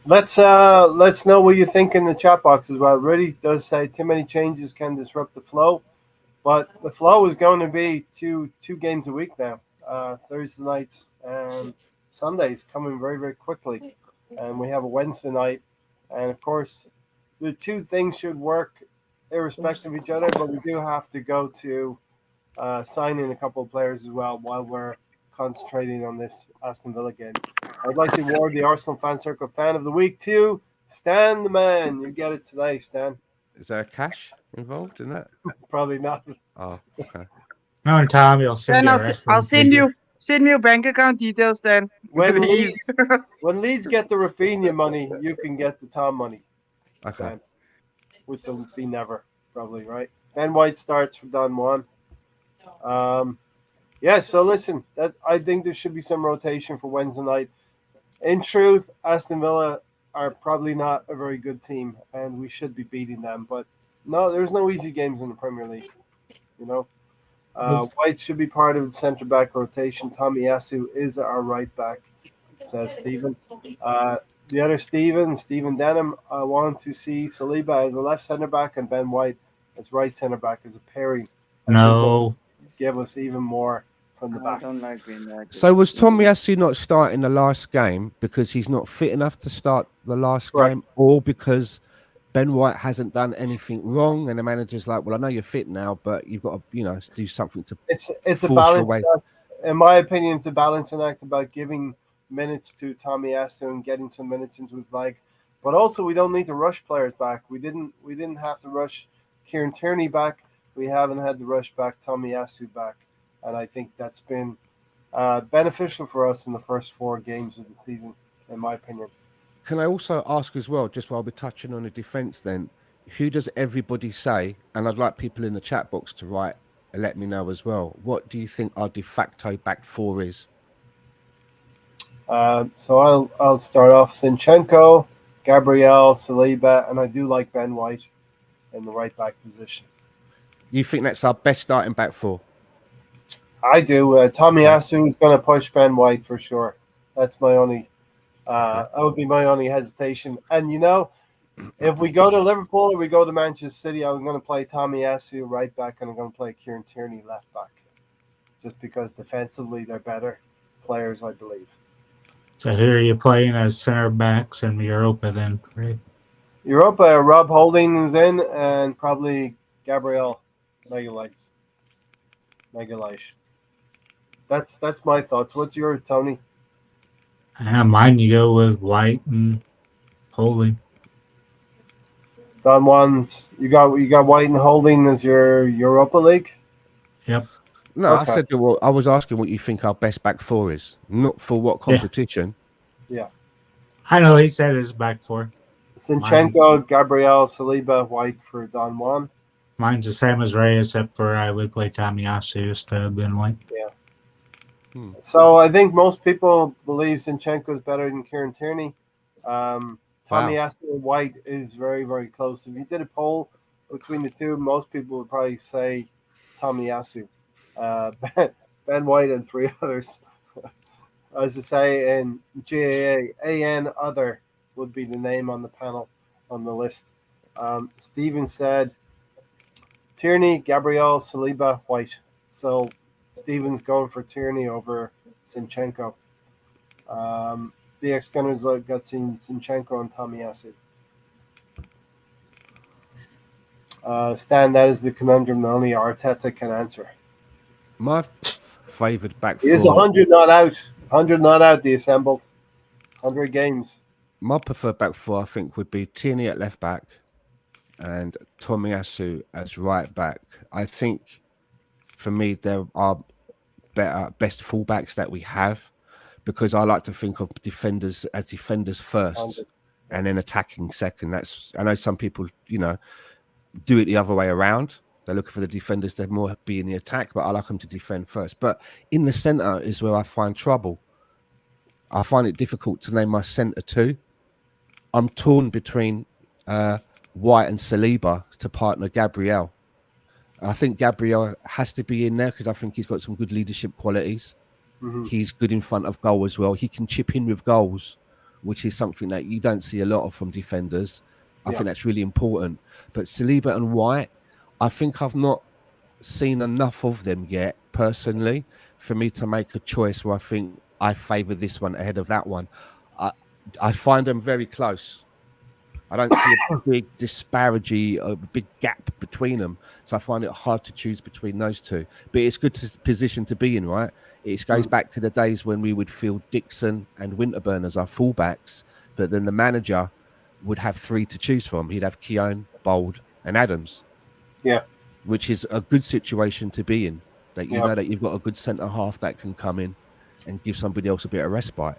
Let's know what you think in the chat box as well. Reddy does say too many changes can disrupt the flow, but the flow is going to be two games a week now. Thursday nights and Sundays coming very, very quickly, and we have a Wednesday night, and of course the two things should work irrespective of each other, but we do have to go to sign in a couple of players as well while we're concentrating on this Aston Villa game. I'd like to award the Arsenal Fan Circle Fan of the Week to Stan the Man. You get it today, Stan. Is there cash involved in that? Probably not. Oh, okay. No, and Tommy will send I'll send you your bank account details then. When Leeds get the Rafinha money, you can get the Tom money. Okay. Stan, which will be never, probably, right? Ben White starts for Don Juan. Yeah, so listen, I think there should be some rotation for Wednesday night. In truth, Aston Villa are probably not a very good team, and we should be beating them. But no, there's no easy games in the Premier League. You know, White should be part of the centre back rotation. Tomiyasu is our right back, says Stephen. The other Stephen Denham, I want to see Saliba as a left centre back and Ben White as right centre back as a pairing. I think that No. give us even more from the I back. don't like being that. So was Tomiyasu not starting the last game because he's not fit enough to start the last Correct. game, or because Ben White hasn't done anything wrong, and the manager's like, "Well, I know you're fit now, but you've got to, do something to." It's a Force your balance way. act. In my opinion, it's a balancing act about giving minutes to Tomiyasu and getting some minutes into his leg. But also, we don't need to rush players back. We didn't have to rush Kieran Tierney back. We haven't had to rush back Tomiyasu back, and I think that's been beneficial for us in the first 4 games of the season, in my opinion. Can I also ask as well, just while we're touching on the defence, then, who does everybody say? And I'd like people in the chat box to write and let me know as well. What do you think our de facto back 4 is? So I'll start off. Zinchenko, Gabriel, Saliba, and I do like Ben White in the right back position. You think that's our best starting back 4? I do. Tomiyasu is going to push Ben White for sure. That's my only. That would be my only hesitation. And if we go to Liverpool or we go to Manchester City, I'm going to play Tomiyasu right back, and I'm going to play Kieran Tierney left back, just because defensively they're better players, I believe. So here you're playing as center backs in Europa then, right? Europa, Rob Holding is in, and probably Gabriel Magalhaes. That's my thoughts. What's your Tony? Mine, you go with White and Holding. Don Juan's, you got White and Holding as your Europa League? Yep. No, Okay. I said, well, I was asking what you think our best back 4 is, not for what competition. I know he said his back 4. Zinchenko, Gabriel, Saliba, White for Don Juan. Mine's the same as Ray, except for I would play Tomiyasu instead of Ben White. So I think most people believe Zinchenko is better than Kieran Tierney. Tomiyasu and White is very, very close. If you did a poll between the two, most people would probably say Tomiyasu. Ben White and 3 others. As I say, in GAA, other would be the name on the panel on the list. Stephen said Tierney, Gabriel, Saliba, White. So Stephen's going for Tierney over Zinchenko. BX Gunners got Zinchenko and Tomiyasu. Stan, that is the conundrum that only Arteta can answer. My favoured back 4. He is 100 not out. 100 not out, the assembled. 100 games. My preferred back 4, I think, would be Tierney at left back and Tomiyasu as right back. I think, for me, there are best fullbacks that we have, because I like to think of defenders as defenders first and then attacking second. I know some people, do it the other way around. They're looking for the defenders to more be in the attack, but I like them to defend first. But in the centre is where I find trouble. I find it difficult to name my centre 2. I'm torn between White and Saliba to partner Gabriel. I think Gabriel has to be in there because I think he's got some good leadership qualities. Mm-hmm. He's good in front of goal as well. He can chip in with goals, which is something that you don't see a lot of from defenders. I think that's really important. But Saliba and White, I think I've not seen enough of them yet, personally, for me to make a choice where I think I favour this one ahead of that one. I find them very close. I don't see a big disparity, a big gap between them. So I find it hard to choose between those two. But it's good position to be in, right? It goes back to the days when we would field Dixon and Winterburn as our fullbacks, but then the manager would have 3 to choose from. He'd have Keown, Bold, and Adams. Yeah. Which is a good situation to be in. That you know that you've got a good centre half that can come in and give somebody else a bit of respite.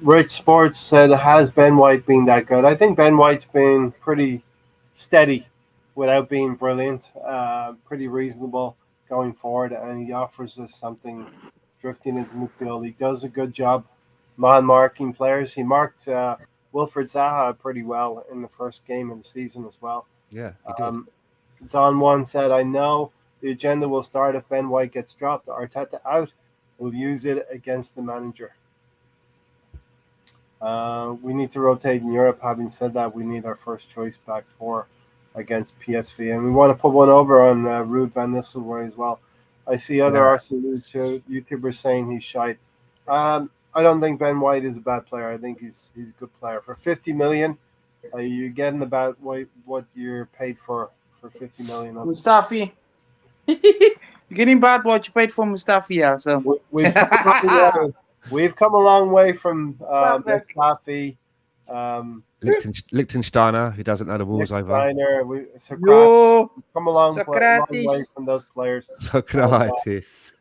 Rich Sports said, has Ben White been that good? I think Ben White's been pretty steady without being brilliant, pretty reasonable going forward, and he offers us something drifting into midfield. He does a good job man-marking players. He marked Wilfred Zaha pretty well in the first game of the season as well. Yeah, he did. Don Juan said, I know the agenda will start if Ben White gets dropped. Arteta out. We'll use it against the manager. We need to rotate in Europe. Having said that, we need our first choice back four against PSV. And we want to put one over on Ruud van Nistelrooy as well. I see other Arsenal YouTubers saying he's shite. I don't think Ben White is a bad player. I think he's a good player. For 50 million, you're getting about what you're paid for 50 million. Mustafi. You're getting about what you paid for Mustafi, yeah. So we've come a long way from Mustafi. Liechtensteiner, who doesn't know the rules over. Come a long way from those players. Socrates.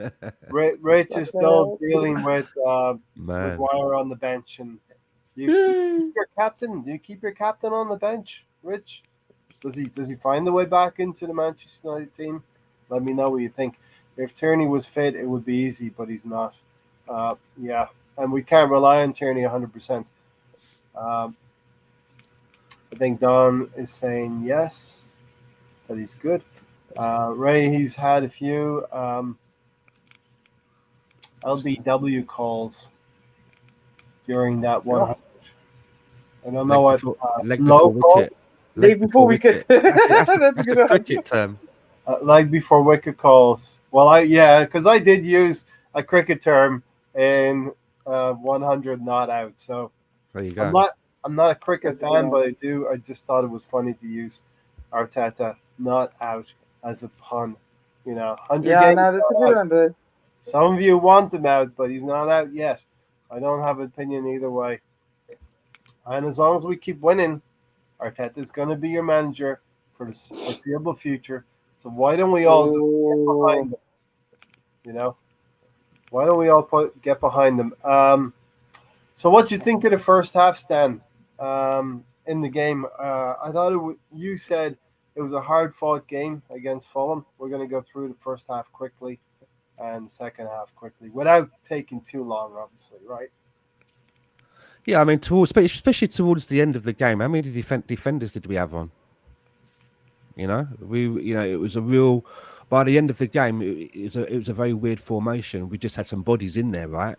Rich is still dealing with Maguire on the bench, and you keep your captain. Do you keep your captain on the bench, Rich? Does he find the way back into the Manchester United team? Let me know what you think. If Tierney was fit, it would be easy, but he's not. And we can't rely on Tierney 100%. I think Don is saying yes, that he's good. Ray, he's had a few LBW calls during that 100. I don't know what leg before wicket. That's a good cricket term. Leg before wicket calls. Well, because I did use a cricket term in 100 not out. So there you go. I'm not a cricket fan, but I just thought it was funny to use Arteta not out as a pun. 100 games. That's a good one, bro. Some of you want him out, but he's not out yet. I don't have an opinion either way. And as long as we keep winning, Arteta is going to be your manager for the foreseeable future. So why don't we all just get behind him? Why don't we all get behind them? So what do you think of the first half, Stan, in the game? I thought you said it was a hard-fought game against Fulham. We're going to go through the first half quickly and the second half quickly without taking too long, obviously, right? Yeah, I mean, especially towards the end of the game, how many defenders did we have on? It was a real. By the end of the game, it was a very weird formation. We just had some bodies in there, right,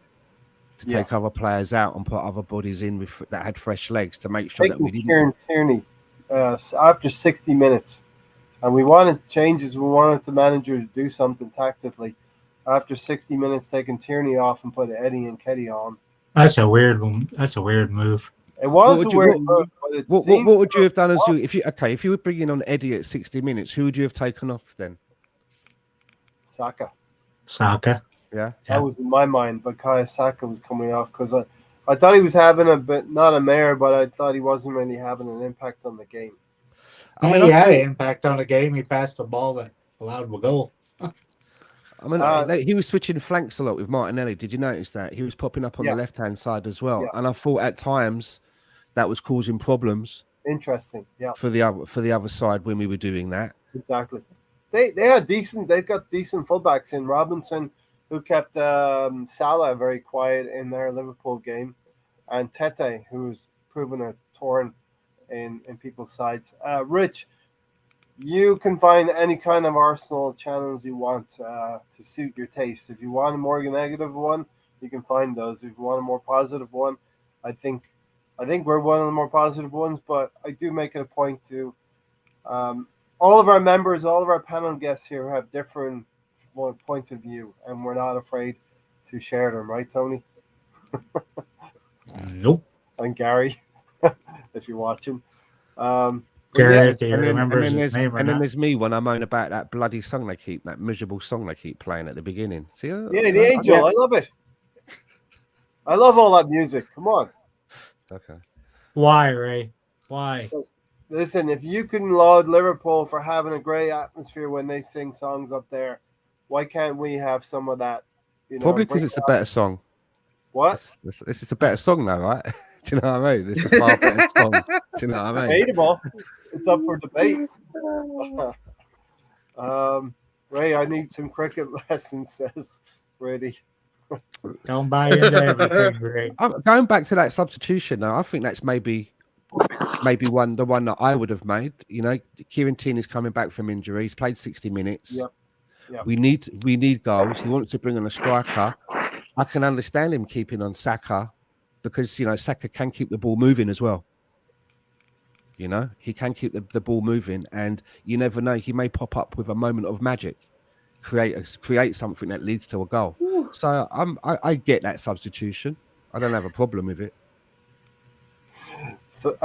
to take other players out and put other bodies in that had fresh legs to make sure that we didn't. Kieran Tierney after 60 minutes, and we wanted changes. We wanted the manager to do something tactically. After 60 minutes, taking Tierney off and put Eddie and Nketiah on. That's a weird one. That's a weird move. It was a weird move, but what would you have done if you were bringing on Eddie at 60 minutes? Who would you have taken off then? Saka. Yeah. That was in my mind, but Saka was coming off because I thought he was having a bit, not a mare, but I thought he wasn't really having an impact on the game. I mean, he had an impact on the game. He passed the ball that allowed a goal. I mean, he was switching flanks a lot with Martinelli. Did you notice that? He was popping up on the left-hand side as well. Yeah. And I thought at times that was causing problems. Interesting, yeah. For the other side when we were doing that. Exactly. They've got decent fullbacks in Robinson, who kept Salah very quiet in their Liverpool game, and Tete, who's proven a thorn in people's sides. Rich, you can find any kind of Arsenal channels you want to suit your taste. If you want a more negative one, you can find those. If you want a more positive one, I think we're one of the more positive ones, but I do make it a point to all of our members, all of our panel guests here have different points of view, and we're not afraid to share them, right, Tony? Nope. And Gary, if you watch him. Gary, and then there's me when I moan about that bloody song that miserable song they keep playing at the beginning. See? The Angel, I love it. I love all that music. Come on. Okay. Why, Ray? Why? Listen, if you can laud Liverpool for having a great atmosphere when they sing songs up there, why can't we have some of that? Probably because it's a better song. What? It's a better song now, right? Do you know what I mean? It's a far better song. Do you know what I mean? Debatable. It's up for debate. Ray, I need some cricket lessons, says Brady. Don't buy into everything, Greg. Going back to that substitution, though, I think that's maybe the one that I would have made. You know, Kieran Tierney's coming back from injury. He's played 60 minutes. Yep. We need goals. He wants to bring on a striker. I can understand him keeping on Saka because, you know, Saka can keep the ball moving as well. You know, he can keep the ball moving, and you never know. He may pop up with a moment of magic, create something that leads to a goal. Ooh. So I get that substitution. I don't have a problem with it. So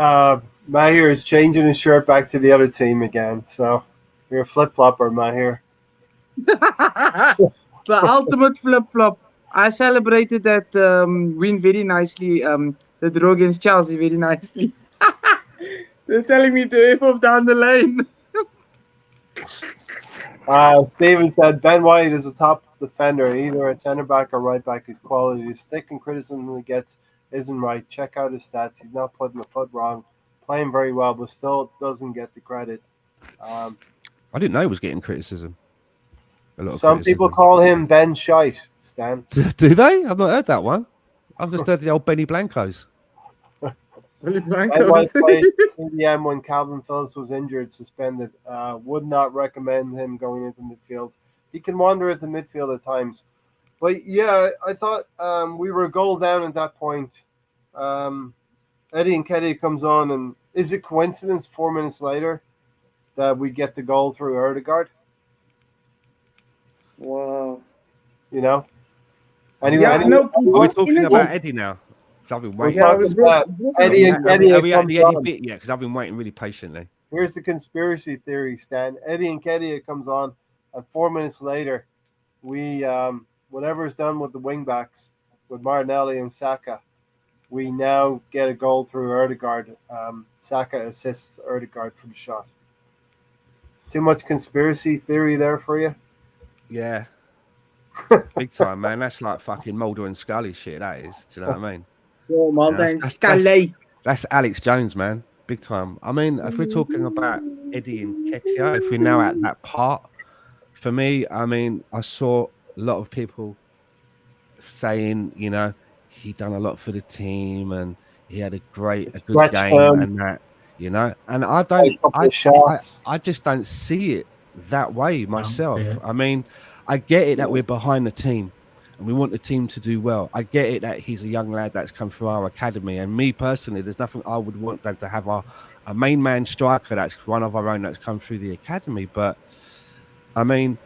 Mahir is changing his shirt back to the other team again. So you're a flip-flopper, Mahir. The ultimate flip-flop. I celebrated that win very nicely. The draw against Chelsea very nicely. They're telling me to F off down the lane. Steven said Ben White is a top defender, either at centre back or right back. His quality, his stick and criticism he gets isn't right. Check out his stats. He's not putting the foot wrong, playing very well, but still doesn't get the credit. I didn't know he was getting criticism. Some people call him Ben Shite, Stan. Do they? I've not heard that one. I've just heard the old Benny Blancos. Ben White played in the end when Calvin Phillips was injured, suspended. Would not recommend him going into midfield. He can wander into midfield at times. But yeah, I thought we were a goal down at that point. Eddie Nketiah comes on, and is it coincidence 4 minutes later that we get the goal through Odegaard? Wow. You know? Anyway, are we talking about Eddie now? I've been waiting. Eddie and Nketiah. Are we at the Eddie bit yet? Because I've been waiting really patiently. Here's the conspiracy theory, Stan. Eddie and Nketiah comes on, and 4 minutes later, we whatever's done with the wing backs, with Martinelli and Saka, we now get a goal through Odegaard. Saka assists Odegaard for the shot. Too much conspiracy theory there for you? Yeah. Big time, man. That's like fucking Mulder and Scully shit, that is. Do you know what I mean? Oh, Mulder and Scully. That's Alex Jones, man. Big time. I mean, if we're talking about Eddie and Nketiah, if we're now at that part, for me, I mean, I saw a lot of people saying, you know, he done a lot for the team and he had a good game and that, you know, and I just don't see it that way myself. I mean, I get it that we're behind the team and we want the team to do well. I get it that he's a young lad that's come through our academy, and me personally, there's nothing I would want than to have a main man striker that's one of our own that's come through the academy. But I mean,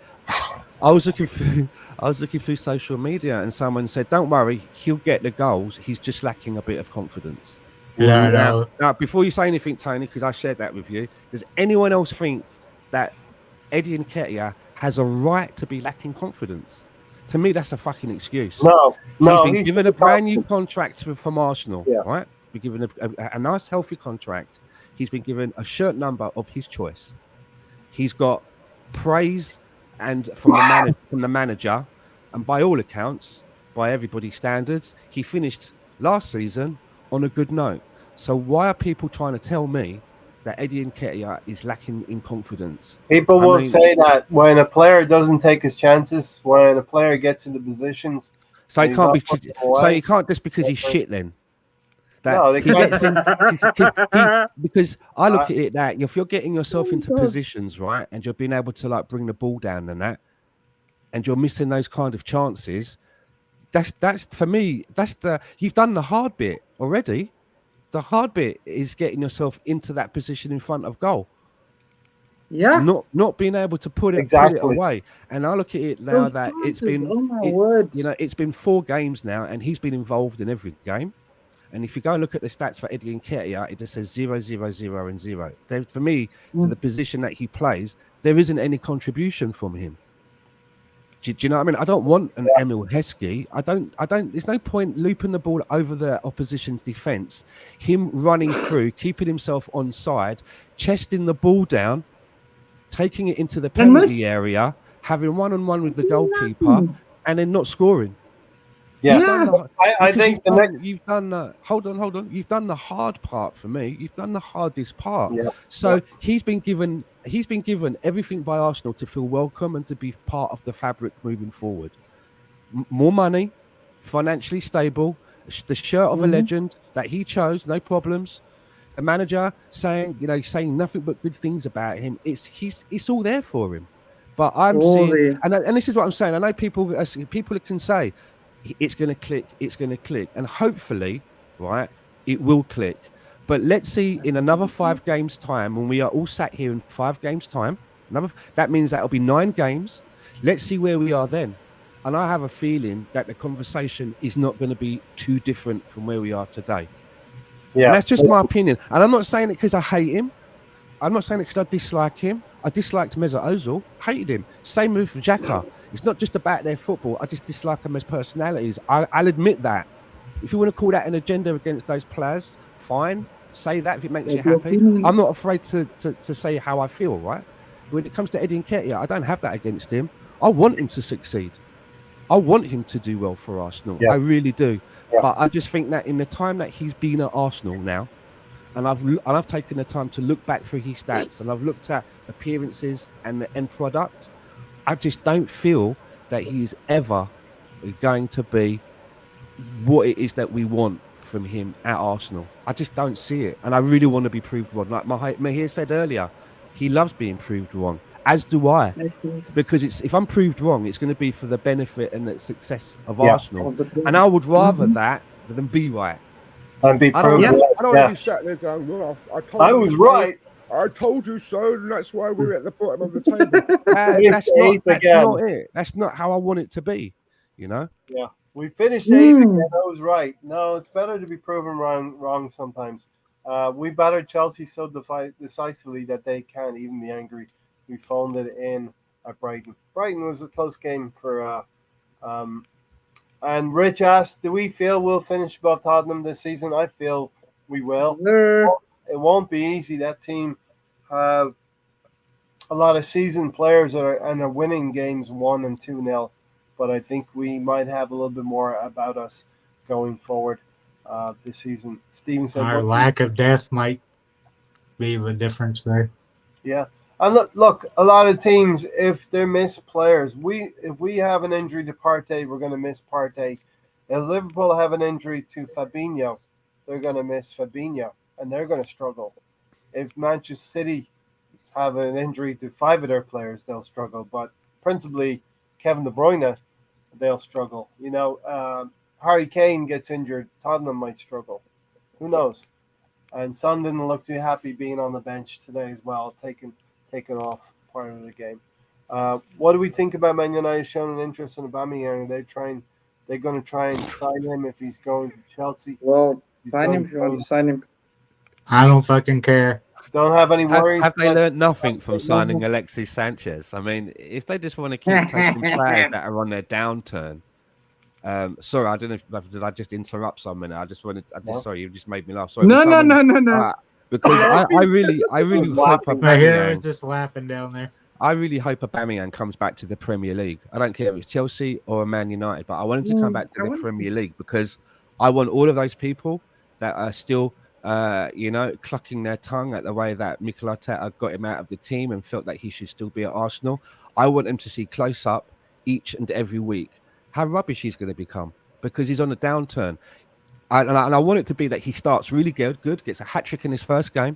I was looking through social media, and someone said, "Don't worry, he'll get the goals. He's just lacking a bit of confidence." No. Now, before you say anything, Tony, because I shared that with you, does anyone else think that Eddie Nketiah has a right to be lacking confidence? To me, that's a fucking excuse. No. He's been given a brand new contract from Arsenal, right? Been given a nice, healthy contract. He's been given a shirt number of his choice. He's got praise and from the manager, and by all accounts, by everybody's standards, he finished last season on a good note. So why are people trying to tell me that Eddie Nketiah is lacking in confidence? People will say that when a player doesn't take his chances, when a player gets into positions, so he can't be. So he can't just because he's shit then. No, they can't. Because I look at it that if you're getting yourself into positions, right, and you're being able to like bring the ball down and that, and you're missing those kind of chances, that's for me. You've done the hard bit already. The hard bit is getting yourself into that position in front of goal. Yeah. Not being able to put it away. And I look at it now that it's been, it's been 4 games now, and he's been involved in every game. And if you go and look at the stats for Eddie Nketiah, it just says 0, 0, 0, and 0. For me, for the position that he plays, there isn't any contribution from him. Do you know what I mean? I don't want an Emil Heskey. I don't. There's no point looping the ball over the opposition's defence. Him running through, keeping himself onside, chesting the ball down, taking it into the penalty area, having one-on-one with the goalkeeper, and then not scoring. I think you've done the hold on. You've done the hard part for me. You've done the hardest part. Yeah. So he's been given everything by Arsenal to feel welcome and to be part of the fabric moving forward. More money, financially stable, the shirt of a legend that he chose, no problems. The manager saying nothing but good things about him. It's all there for him. But I'm seeing, and this is what I'm saying. I know people can say it's going to click, and hopefully, right, it will click. But let's see in another 5 games time, when we are all sat here in 5 games time, that means that'll be 9 games. Let's see where we are then. And I have a feeling that the conversation is not going to be too different from where we are today. Yeah, and that's just my opinion. And I'm not saying it because I hate him. I'm not saying it because I dislike him. I disliked Mesut Ozil, hated him. Same with Xhaka. It's not just about their football. I just dislike them as personalities. I'll admit that. If you want to call that an agenda against those players, fine. Say that if it makes you happy. I'm not afraid to say how I feel, right? When it comes to Eddie Nketiah, I don't have that against him. I want him to succeed. I want him to do well for Arsenal. Yeah. I really do. Yeah. But I just think that in the time that he's been at Arsenal now, and I've taken the time to look back through his stats, and I've looked at appearances and the end product, I just don't feel that he's ever going to be what it is that we want from him at Arsenal. I just don't see it. And I really want to be proved wrong. Like Mahir said earlier, he loves being proved wrong, as do I. Because if I'm proved wrong, it's going to be for the benefit and the success of Arsenal. And I would rather that than be right. And be proved I don't want to be sat there going, well, I was right. I told you so, and that's why we're at the bottom of the table. That's not it. That's not how I want it to be, you know? Yeah. We finished 8th again. I was right. No, it's better to be proven wrong sometimes. We battered Chelsea so decisively that they can't even be angry. We phoned it in at Brighton. Brighton was a close game for... and Rich asked, do we feel we'll finish above Tottenham this season? I feel we will. It won't be easy. That team have a lot of seasoned players that are winning games 1 and 2-0. But I think we might have a little bit more about us going forward this season. Steven said our lack of depth might be the difference there. Yeah. And look, a lot of teams, if they miss players, if we have an injury to Partey, we're going to miss Partey. If Liverpool have an injury to Fabinho, they're going to miss Fabinho, and they're going to struggle. If Manchester City have an injury to 5 of their players, they'll struggle. But principally, Kevin De Bruyne, they'll struggle. You know, Harry Kane gets injured, Tottenham might struggle. Who knows? And Son didn't look too happy being on the bench today as well, taking off part of the game. What do we think about Man United showing an interest in Aubameyang? They're going to try and sign him if he's going to Chelsea. Well, sign him if you want to sign him. I don't fucking care. Don't have any worries. Have they learned nothing from signing Alexis Sanchez? I mean, if they just want to keep taking players that are on their downturn. Sorry, I don't know did I just interrupt someone? Sorry, you just made me laugh. Sorry. No. Because I really hope Mahir is just laughing down there. I really hope Aubameyang comes back to the Premier League. I don't care if it's Chelsea or Man United, but I want him to come back to the Premier League because I want all of those people that are still, clucking their tongue at the way that Mikel Arteta got him out of the team and felt that he should still be at Arsenal. I want them to see close up each and every week how rubbish he's going to become because he's on a downturn. And I want it to be that he starts really good, gets a hat-trick in his first game,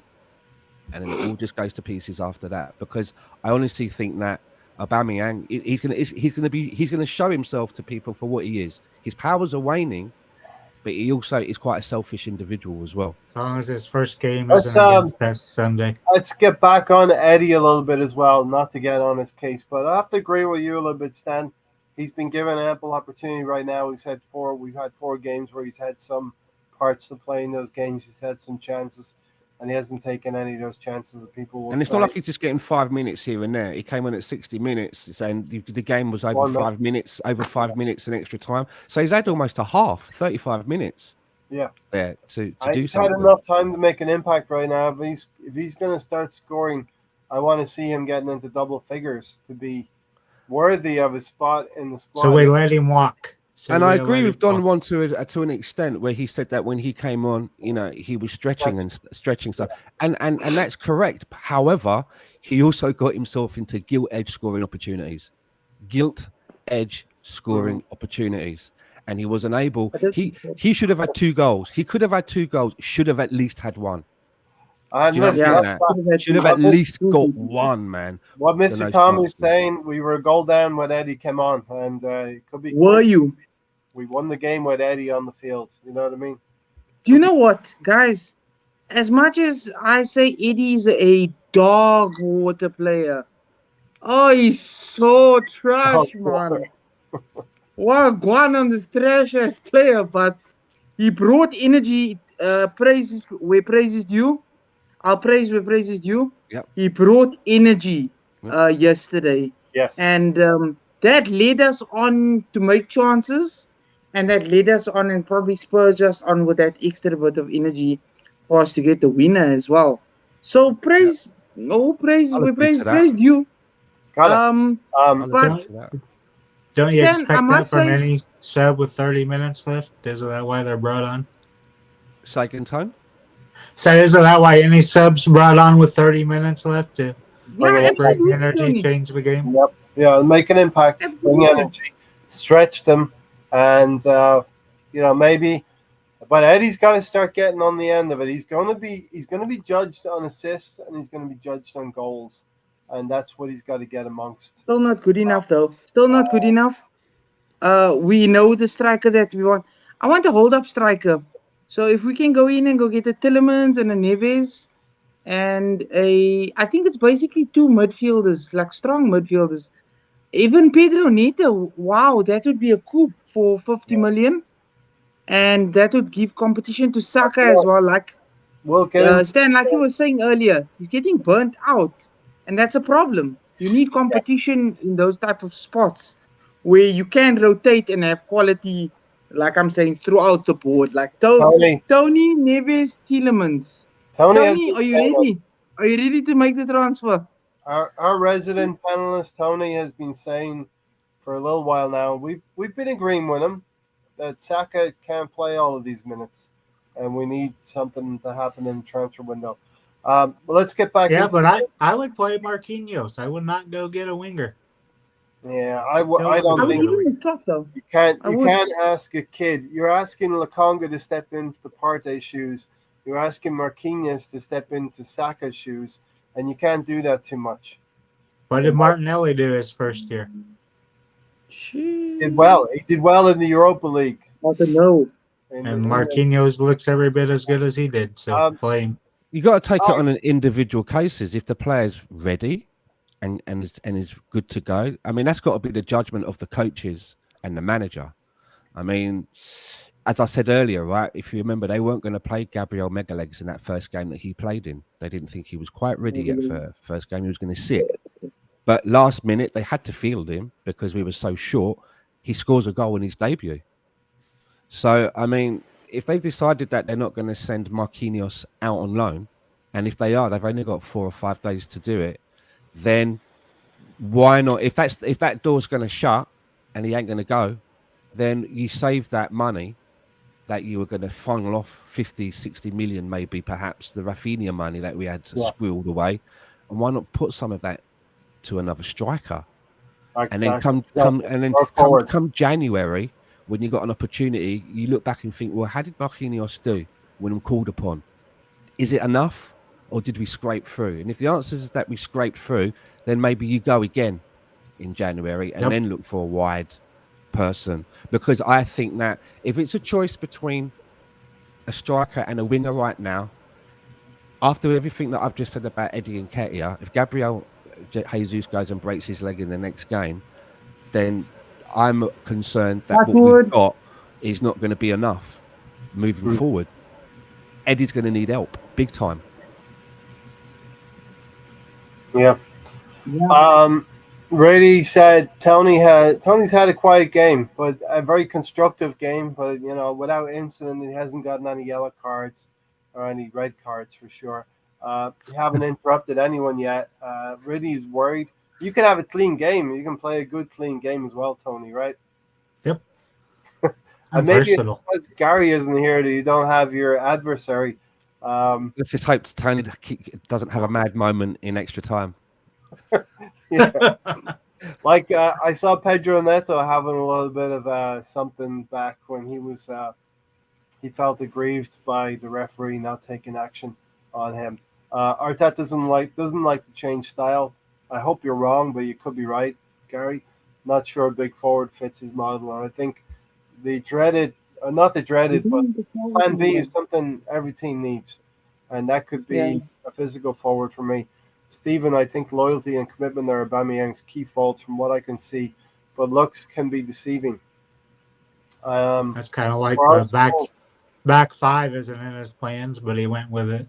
and then it all just goes to pieces after that. Because I honestly think that Aubameyang, he's going to show himself to people for what he is. His powers are waning, but he also is quite a selfish individual as well. As long as his first game is against Sunday. Let's get back on Eddie a little bit as well, not to get on his case, but I have to agree with you a little bit, Stan. He's been given ample opportunity right now. We've had 4 games where he's had some parts to play in those games. He's had some chances, and he hasn't taken any of those chances that people will. And it's not like he's just getting 5 minutes here and there. He came on at 60 minutes, and the game was over 5 minutes, in extra time. So he's had almost a half, 35 minutes. Yeah, there to do something. He's had enough time to make an impact right now. But if he's going to start scoring, I want to see him getting into double figures to be worthy of a spot in the squad. So we let him walk. And I agree with Don Juan to an extent where he said that when he came on, he was stretching stuff. And that's correct. However, he also got himself into gilt edge scoring opportunities. and he wasn't able. I don't He think so. he should have had 2 goals. He could have had 2 goals. Should have at least had 1. And Do you know what listen, I'm Yeah. saying? that's Should have at least got 1, man. what than Mr. those Tom is chances. saying. We were a goal down when Eddie came on, and it could be. Were you? We won the game with Eddie on the field. You know what I mean? Do you know what, guys? As much as I say Eddie is a dog water player, oh, he's so trash, man. What guan on this trash ass player, but he brought energy. Praises where praise is due. I'll praise where praise is due. Yep. He brought energy yesterday, Yes. and that led us on to make chances, and that led us on and probably spurs us on with that extra bit of energy for us to get the winner as well. So praise, no praise, I'll we agree praise, to that. praise due. Got it. I'll But agree to that. Don't you Stan, I expect that must from say- any sub with 30 minutes left? Isn't that why they're brought on? Say again, Tone? So isn't that why any subs brought on with 30 minutes left to Bring it up. bring absolutely, energy, Tony. change the game? Yep. Yeah, make an impact, bring Absolutely. energy, stretch them, and maybe. But Eddie's got to start getting on the end of it. He's going to be judged on assists, and he's going to be judged on goals, and that's what he's got to get amongst. Still not good enough, though. Still not good enough. We know the striker that we want. I want a hold-up striker. So if we can go in and go get a Tillemans and a Neves and I think it's basically 2 midfielders, like strong midfielders. Even Pedro Neto, wow, that would be a coup for 50 million. And that would give competition to Saka as well. Like We'll get him. Stan, like you were saying earlier, he's getting burnt out. And that's a problem. You need competition in those type of spots where you can rotate and have quality, like I'm saying, throughout the board. Like Tony Neves, Tillemans. Tony, are you ready? Are you ready to make the transfer? Our resident panelist Tony has been saying for a little while now. We've been agreeing with him that Saka can't play all of these minutes, and we need something to happen in the transfer window. But let's get back. Yeah, but I would play Marquinhos. I would not go get a winger. Yeah, I I don't would think give him a shot though. you can't. I You would. can't ask a kid. You're asking Lokonga to step into the Partey shoes. You're asking Marquinhos to step into Saka's shoes, and you can't do that too much. What did Martinelli do his first year? He did well. He did well in the Europa League. I don't know. And Marquinhos looks every bit as good as he did. So play him. You got to take it on an individual cases. If the player's ready and is good to go, I mean, that's got to be the judgment of the coaches and the manager. I mean, as I said earlier, right? If you remember, they weren't going to play Gabriel Megalegs in that first game that he played in. They didn't think he was quite ready yet for first game. He was going to sit. But last minute, they had to field him because we were so short. He scores a goal in his debut. So, I mean, if they've decided that they're not going to send Marquinhos out on loan, and if they are, they've only got 4 or 5 days to do it, then why not? If that door's going to shut and he ain't going to go, then you save that money that you were going to funnel off 50, 60 million, maybe perhaps the Rafinha money that we had squirreled away, and why not put some of that to another striker? And then come January, when you got an opportunity, you look back and think, well, how did Marquinhos do when I'm called upon? Is it enough, or did we scrape through? And if the answer is that we scraped through, then maybe you go again in January and then look for a wide person. Because I think that if it's a choice between a striker and a winger right now, after everything that I've just said about Eddie and Nketiah, if Gabriel Jesus goes and breaks his leg in the next game, then I'm concerned that what we've got is not going to be enough moving forward. Eddie's going to need help, big time. Yeah. Brady said Tony's had a quiet game, but a very constructive game. But without incident, he hasn't gotten any yellow cards or any red cards for sure. You haven't interrupted anyone yet. Really is worried. You can have a clean game. You can play a good clean game as well, Tony, right? Yep. And maybe because Gary isn't here, that you don't have your adversary. Let's just hope Tony doesn't have a mad moment in extra time. Yeah. Like I saw Pedro Neto having a little bit of something back when he felt aggrieved by the referee not taking action on him. Arteta doesn't like to change style. I hope you're wrong, but you could be right, Gary. Not sure a big forward fits his model, and I think the dreaded, not the dreaded, but Plan B is something every team needs, and that could be a physical forward for me. Stephen, I think loyalty and commitment are Aubameyang's key faults from what I can see, but looks can be deceiving. That's kind of like for the Arsenal- back five isn't in his plans, but he went with it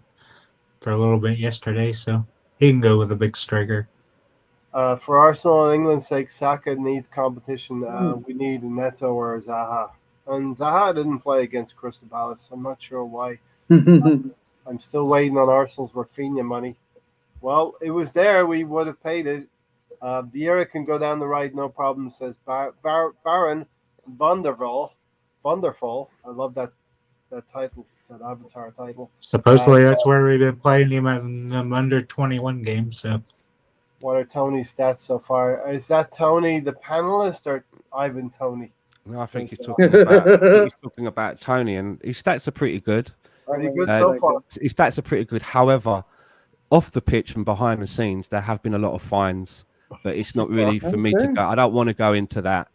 for a little bit yesterday, so he can go with a big striker. For Arsenal and England's sake, Saka needs competition. We need Neto or Zaha. And Zaha didn't play against Crystal Palace. I'm not sure why. I'm still waiting on Arsenal's Rafinha money. Well, it was there. We would have paid it. Vieira can go down the right, no problem, says Baron Wonderful. I love that title, that avatar title. Supposedly that's where we've been playing him in the under 21 games. So What are Tony's stats so far? Is that Tony the panelist or Ivan Tony? No, I think he's talking about Tony, and his stats are pretty good. Pretty good so far. His stats are pretty good. However, off the pitch and behind the scenes, there have been a lot of fines, but it's not really for me to go. I don't want to go into that.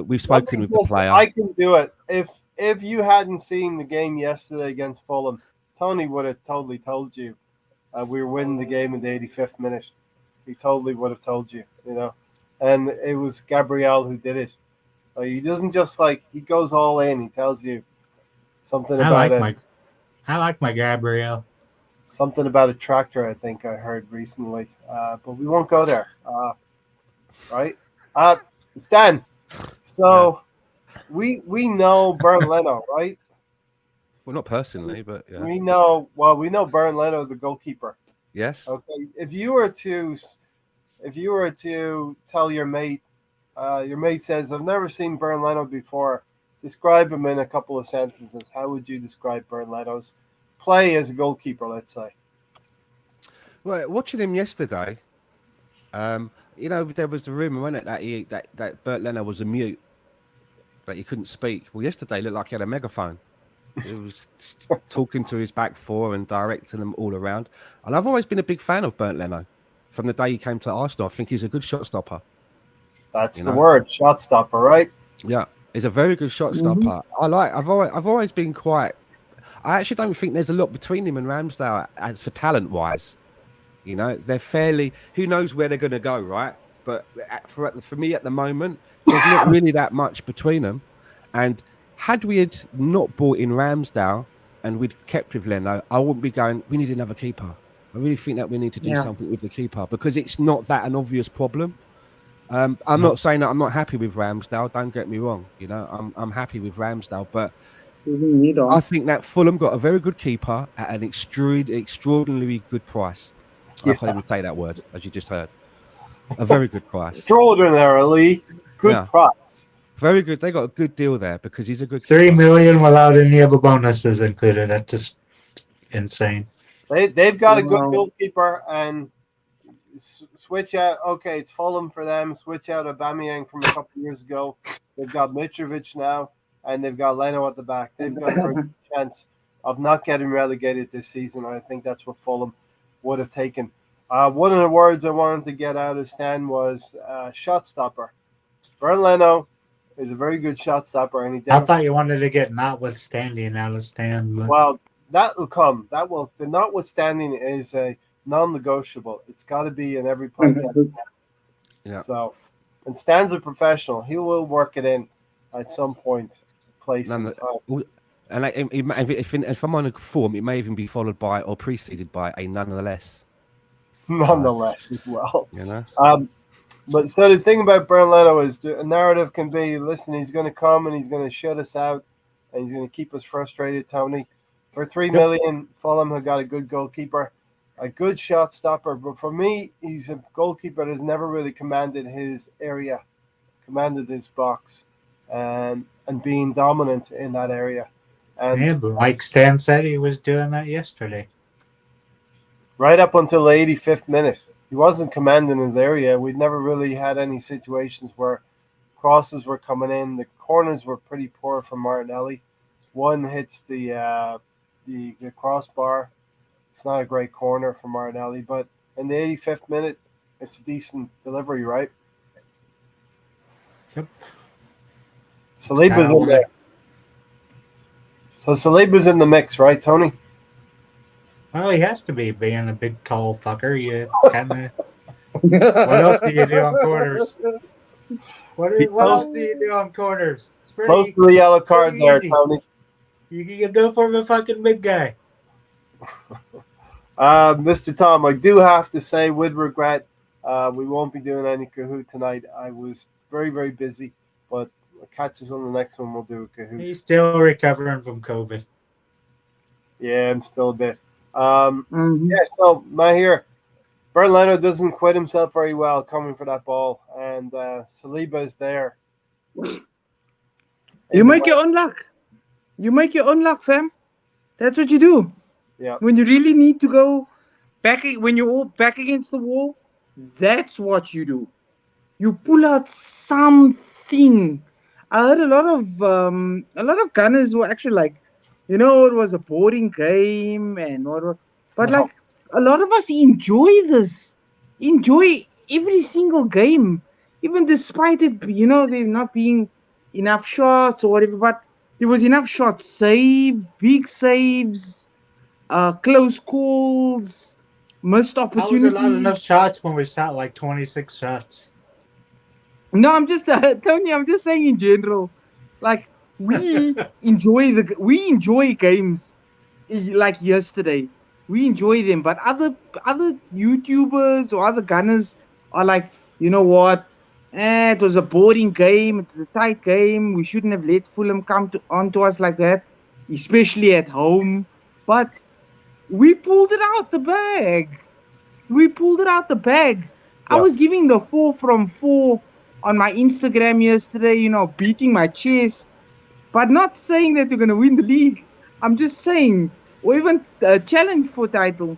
We've spoken with the player. I can do it. If you hadn't seen the game yesterday against Fulham, Tony would have totally told you we were winning the game in the 85th minute. He totally would have told you, And it was Gabriel who did it. He doesn't just he goes all in. He tells you something about it. I like my Gabriel. Something about a tractor, I think I heard recently. But we won't go there. Right? Stan. So we know Bernd Leno, right? Well, not personally, but yeah. We know Bernd Leno, the goalkeeper. Yes. Okay. If you were to tell your mate says, I've never seen Bernd Leno before, describe him in a couple of sentences. How would you describe Bernd Leno's play as a goalkeeper, let's say? Well, watching him yesterday, there was the rumour, wasn't it, that Bernd Leno was a mute, that he couldn't speak. Well, yesterday looked like he had a megaphone. He was talking to his back four and directing them all around. And I've always been a big fan of Bernd Leno. From the day he came to Arsenal, I think he's a good shot stopper. That's the word, shot stopper, right? Yeah, he's a very good shot stopper. I've always been quite. I actually don't think there's a lot between him and Ramsdale as for talent wise. They're fairly. Who knows where they're going to go, right? But for me at the moment, there's not really that much between them. And had we had not bought in Ramsdale and we'd kept with Leno, I wouldn't be going, we need another keeper. I really think that we need to do something with the keeper because it's not that an obvious problem. I'm not saying that I'm not happy with Ramsdale. Don't get me wrong. I'm happy with Ramsdale, but I think that Fulham got a very good keeper at an extraordinarily good price. I can't even say that word, as you just heard. A very good price. Extraordinarily good price. Very good. They got a good deal there because he's a good keeper. $3 million without any of the bonuses included. That's just insane. They've got a good goalkeeper and switch out. Okay, it's Fulham for them. Switch out Aubameyang from a couple of years ago. They've got Mitrovic now, and they've got Leno at the back. They've got a very good chance of not getting relegated this season. I think that's what Fulham would have taken. One of the words I wanted to get out of Stan was shot stopper. Bernd Leno is a very good shot stopper, and I thought you wanted to get notwithstanding out of Stan. But... Well, that will come. The notwithstanding is a non-negotiable. It's got to be in every podcast. Yeah. So, and Stan's a professional. He will work it in at some point, place, and time. And if I'm on a form, it may even be followed by or preceded by a nonetheless. Nonetheless, as well. But so the thing about Bernd Leno is the narrative can be: listen, he's going to come and he's going to shut us out, and he's going to keep us frustrated. Tony, for $3 million, Fulham have got a good goalkeeper, a good shot stopper. But for me, he's a goalkeeper that has never really commanded his area, commanded his box, and being dominant in that area. And but like Stan said, he was doing that yesterday. Right up until the 85th minute. he wasn't commanding his area. We'd never really had any situations where crosses were coming in. The corners were pretty poor from Martinelli. One hits the crossbar. It's not a great corner for Martinelli, but in the 85th minute, it's a decent delivery, right? Yep. Saliba's in there. So Saliba's in the mix, right, Tony? Well, he has to be, being a big, tall fucker. You kind of. What else do you do on corners? What else do you do on corners? It's pretty, close to the yellow card there, easy. Tony. You can go for the fucking big guy. Mr. Tom, I do have to say, with regret, we won't be doing any Kahoot tonight. I was very, very busy, but catch us on the next one. We'll do a Kahoot. He's still recovering from COVID. Yeah, I'm still a bit. Yeah, so Mahir, Bernd Leno doesn't quit himself very well coming for that ball, and Saliba is there. You make your own luck. You make your own luck, fam. That's what you do. Yeah. When you really need to go back, when you're all back against the wall, that's what you do. You pull out something. I heard a lot of gunners were actually like, it was a boring game and what, but like a lot of us enjoy this, enjoy every single game, even despite it, there not being enough shots or whatever. But there was enough shots, big saves, close calls, missed opportunities. That was not enough shots when we shot like 26 shots. No, I'm just Tony. I'm just saying in general, like we enjoy games like yesterday. We enjoy them, but other YouTubers or other gunners are like, you know what? It was a boring game. It was a tight game. We shouldn't have let Fulham come onto us like that, especially at home. But we pulled it out the bag. I was giving the 4 from 4 on my Instagram yesterday, beating my chest, but not saying that we're going to win the league. I'm just saying, or even challenge for title.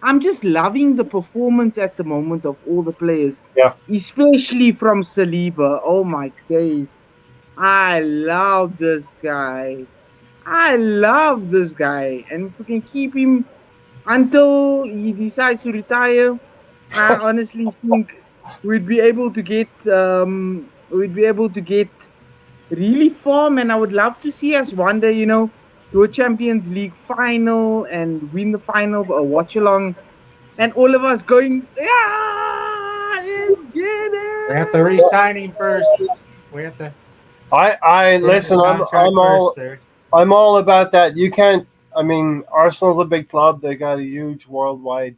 I'm just loving the performance at the moment of all the players. Yeah. Especially from Saliba. Oh my days. I love this guy. And if we can keep him until he decides to retire, I honestly think we'd be able to get really far, and I would love to see us one day, do a Champions League final and win the final, a watch along, and all of us going, let's get it. We have to re-sign him first. We have to. I listen. I'm all about that. You can't. I mean, Arsenal's a big club. They got a huge worldwide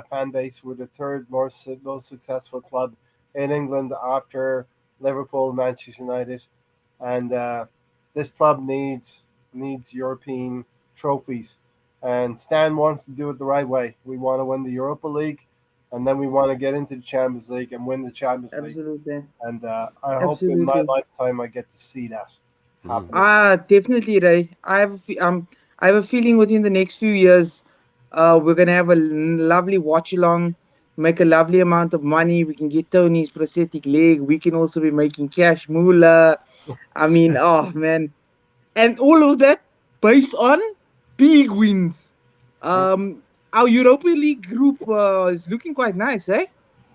fan base. We're the third most successful club in England after Liverpool, Manchester United, and this club needs European trophies. And Stan wants to do it the right way. We want to win the Europa League, and then we want to get into the Champions League and win the Champions League. Absolutely. And I hope in my lifetime I get to see that happen. Definitely, Ray. I have a feeling within the next few years, we're gonna have a lovely watch along, make a lovely amount of money. We can get Tony's prosthetic leg. We can also be making cash moolah. I mean, oh man, and all of that based on big wins. Our Europa League group is looking quite nice, eh?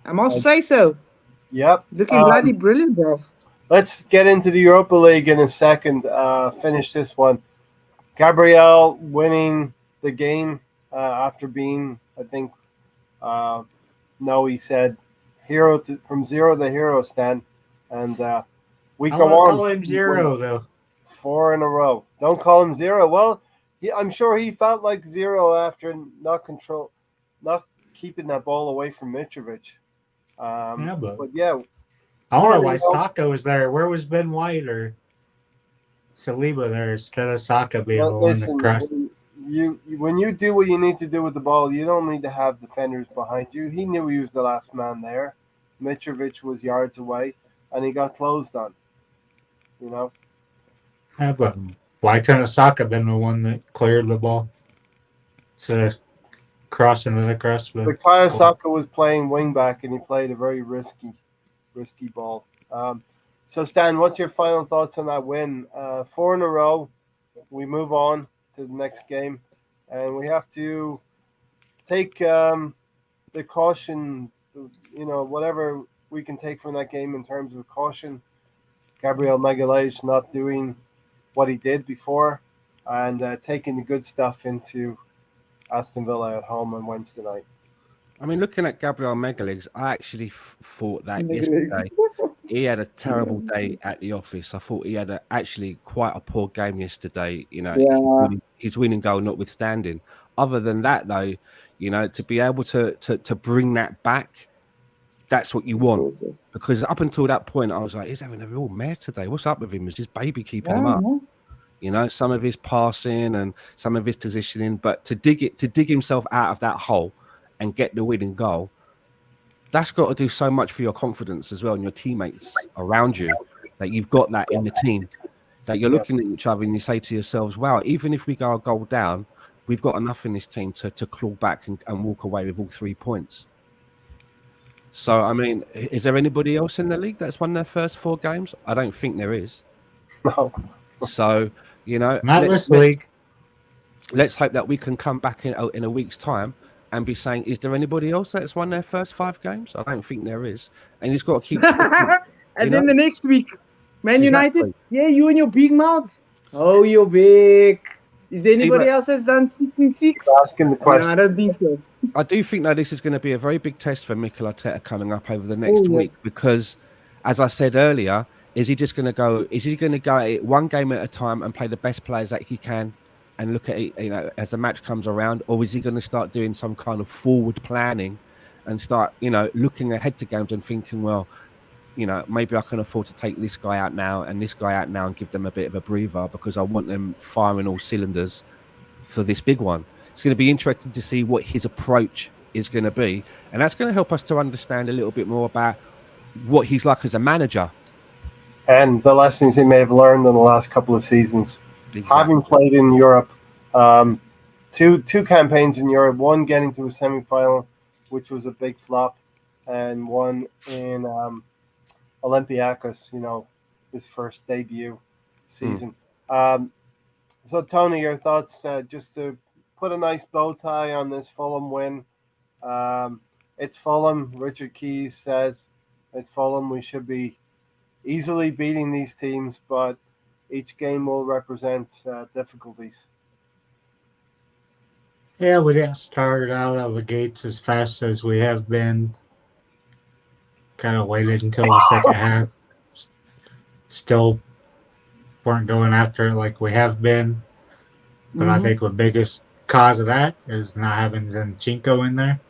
I must say so. Yep. Looking bloody brilliant, bro. Let's get into the Europa League in a second. Finish this one. Gabriel winning the game after being, I think, he said, from zero to hero, Stan. And we go on. Call him zero, though. 4 in a row. Don't call him zero. Well, I'm sure he felt like zero after not keeping that ball away from Mitrovic. But yeah. I don't know why Saka was there. Where was Ben White or Saliba there instead of Saka being the one that crossed? When you do what you need to do with the ball, you don't need to have defenders behind you. He knew he was the last man there. Mitrovic was yards away, and he got closed on. Yeah, but why couldn't Saka been the one that cleared the ball? So crossing it across. Bukayo Saka was playing wing back, and he played a very risky ball. So, Stan, what's your final thoughts on that win? 4 in a row. We move on to the next game, and we have to take the caution, whatever we can take from that game in terms of caution. Gabriel Magalhaes not doing what he did before, and taking the good stuff into Aston Villa at home on Wednesday night. I mean, looking at Gabriel Magalhaes, I actually thought that yesterday he had a terrible day at the office. I thought he had actually quite a poor game yesterday. His winning goal notwithstanding. Other than that, though, to be able to bring that back, that's what you want. Because up until that point, I was like, he's having a real mare today. What's up with him? Is his baby keeping him up? Some of his passing and some of his positioning, but to dig himself out of that hole and get the winning goal, that's got to do so much for your confidence as well and your teammates around you, that you've got that in the team, that you're looking at each other and you say to yourselves, wow, even if we go a goal down, we've got enough in this team to claw back and walk away with all 3 points. So, I mean, is there anybody else in the league that's won their first 4 games? I don't think there is. No. So, not this week. Let's hope that we can come back in a week's time and be saying, is there anybody else that's won their first 5 games? I don't think there is. And he's got to keep and then the next week, Man United, you and your big mouths. Oh, you're big. Is there anybody else that's done 6-6? Asking the question. No, I don't think so. I do think that this is going to be a very big test for Mikel Arteta coming up over the next week, because, as I said earlier, is he going to go at it one game at a time and play the best players that he can and look at it, as the match comes around, or is he going to start doing some kind of forward planning and start, looking ahead to games and thinking, well, maybe I can afford to take this guy out now and this guy out now and give them a bit of a breather because I want them firing all cylinders for this big one. It's going to be interesting to see what his approach is going to be, and that's going to help us to understand a little bit more about what he's like as a manager and the lessons he may have learned in the last couple of seasons. Exactly. Having played in Europe, two campaigns in Europe, one getting to a semi-final, which was a big flop, and one in Olympiacos, his first debut season. So, Tony, your thoughts, just to put a nice bow tie on this Fulham win. It's Fulham. Richard Keys says it's Fulham. We should be easily beating these teams, but each game will represent difficulties. Yeah, we didn't start out of the gates as fast as we have been. Kind of waited until the second half. Still weren't going after it like we have been. But I think the biggest cause of that is not having Zinchenko in there.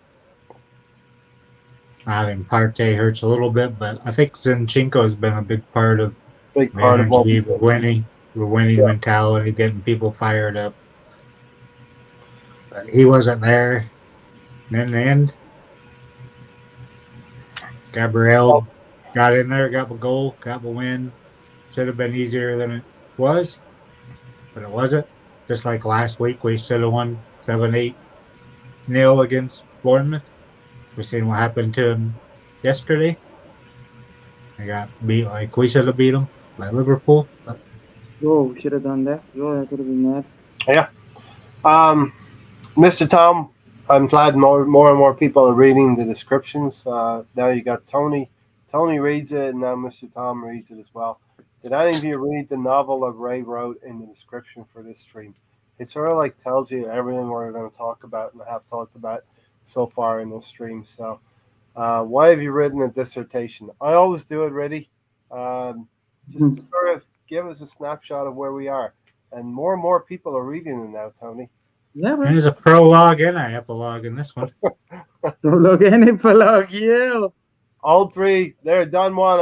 Not having Partey hurts a little bit, but I think Zinchenko has been a big part of the winning mentality, getting people fired up. But he wasn't there. And in the end, Gabriel got in there, got the goal, got the win. Should have been easier than it was, but it wasn't. Just like last week, we should have won 7-8-0 against Bournemouth. We've seen what happened to him yesterday. They got beat like we should have beat them by Liverpool. We should have done that. I could have been mad. Yeah. Mr. Tom, I'm glad more and more people are reading the descriptions. Now you got Tony. Tony reads it, and now Mr. Tom reads it as well. Did any of you read the novel that Ray wrote in the description for this stream? It sort of like tells you everything we're going to talk about and have talked about so far in this stream. So why have you written a dissertation? I always do it ready, just to sort of give us a snapshot of where we are. And more people are reading it now, Tony. Yeah, man. There's a prologue and an epilogue in this one. Prologue and epilogue, yeah. All 3, there, done one.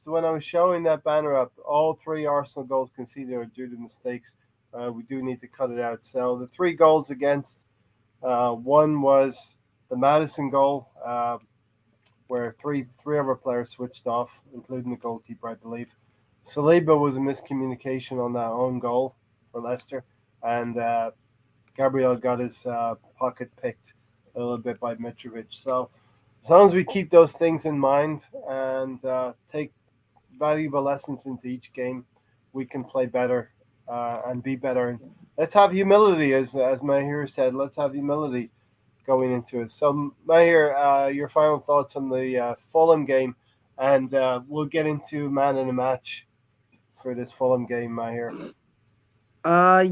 When I was showing that banner up, all 3 Arsenal goals conceded are due to mistakes. We do need to cut it out. So the 3 goals against, one was the Maddison goal, where three of our players switched off, including the goalkeeper, I believe. Saliba was a miscommunication on that own goal for Leicester, and Gabriel got his pocket picked a little bit by Mitrovic. So as long as we keep those things in mind and take valuable lessons into each game, we can play better and be better. And let's have humility, as Mahir said. Let's have humility going into it. So Mahir, your final thoughts on the Fulham game, and we'll get into man in the match for this Fulham game, Mahir.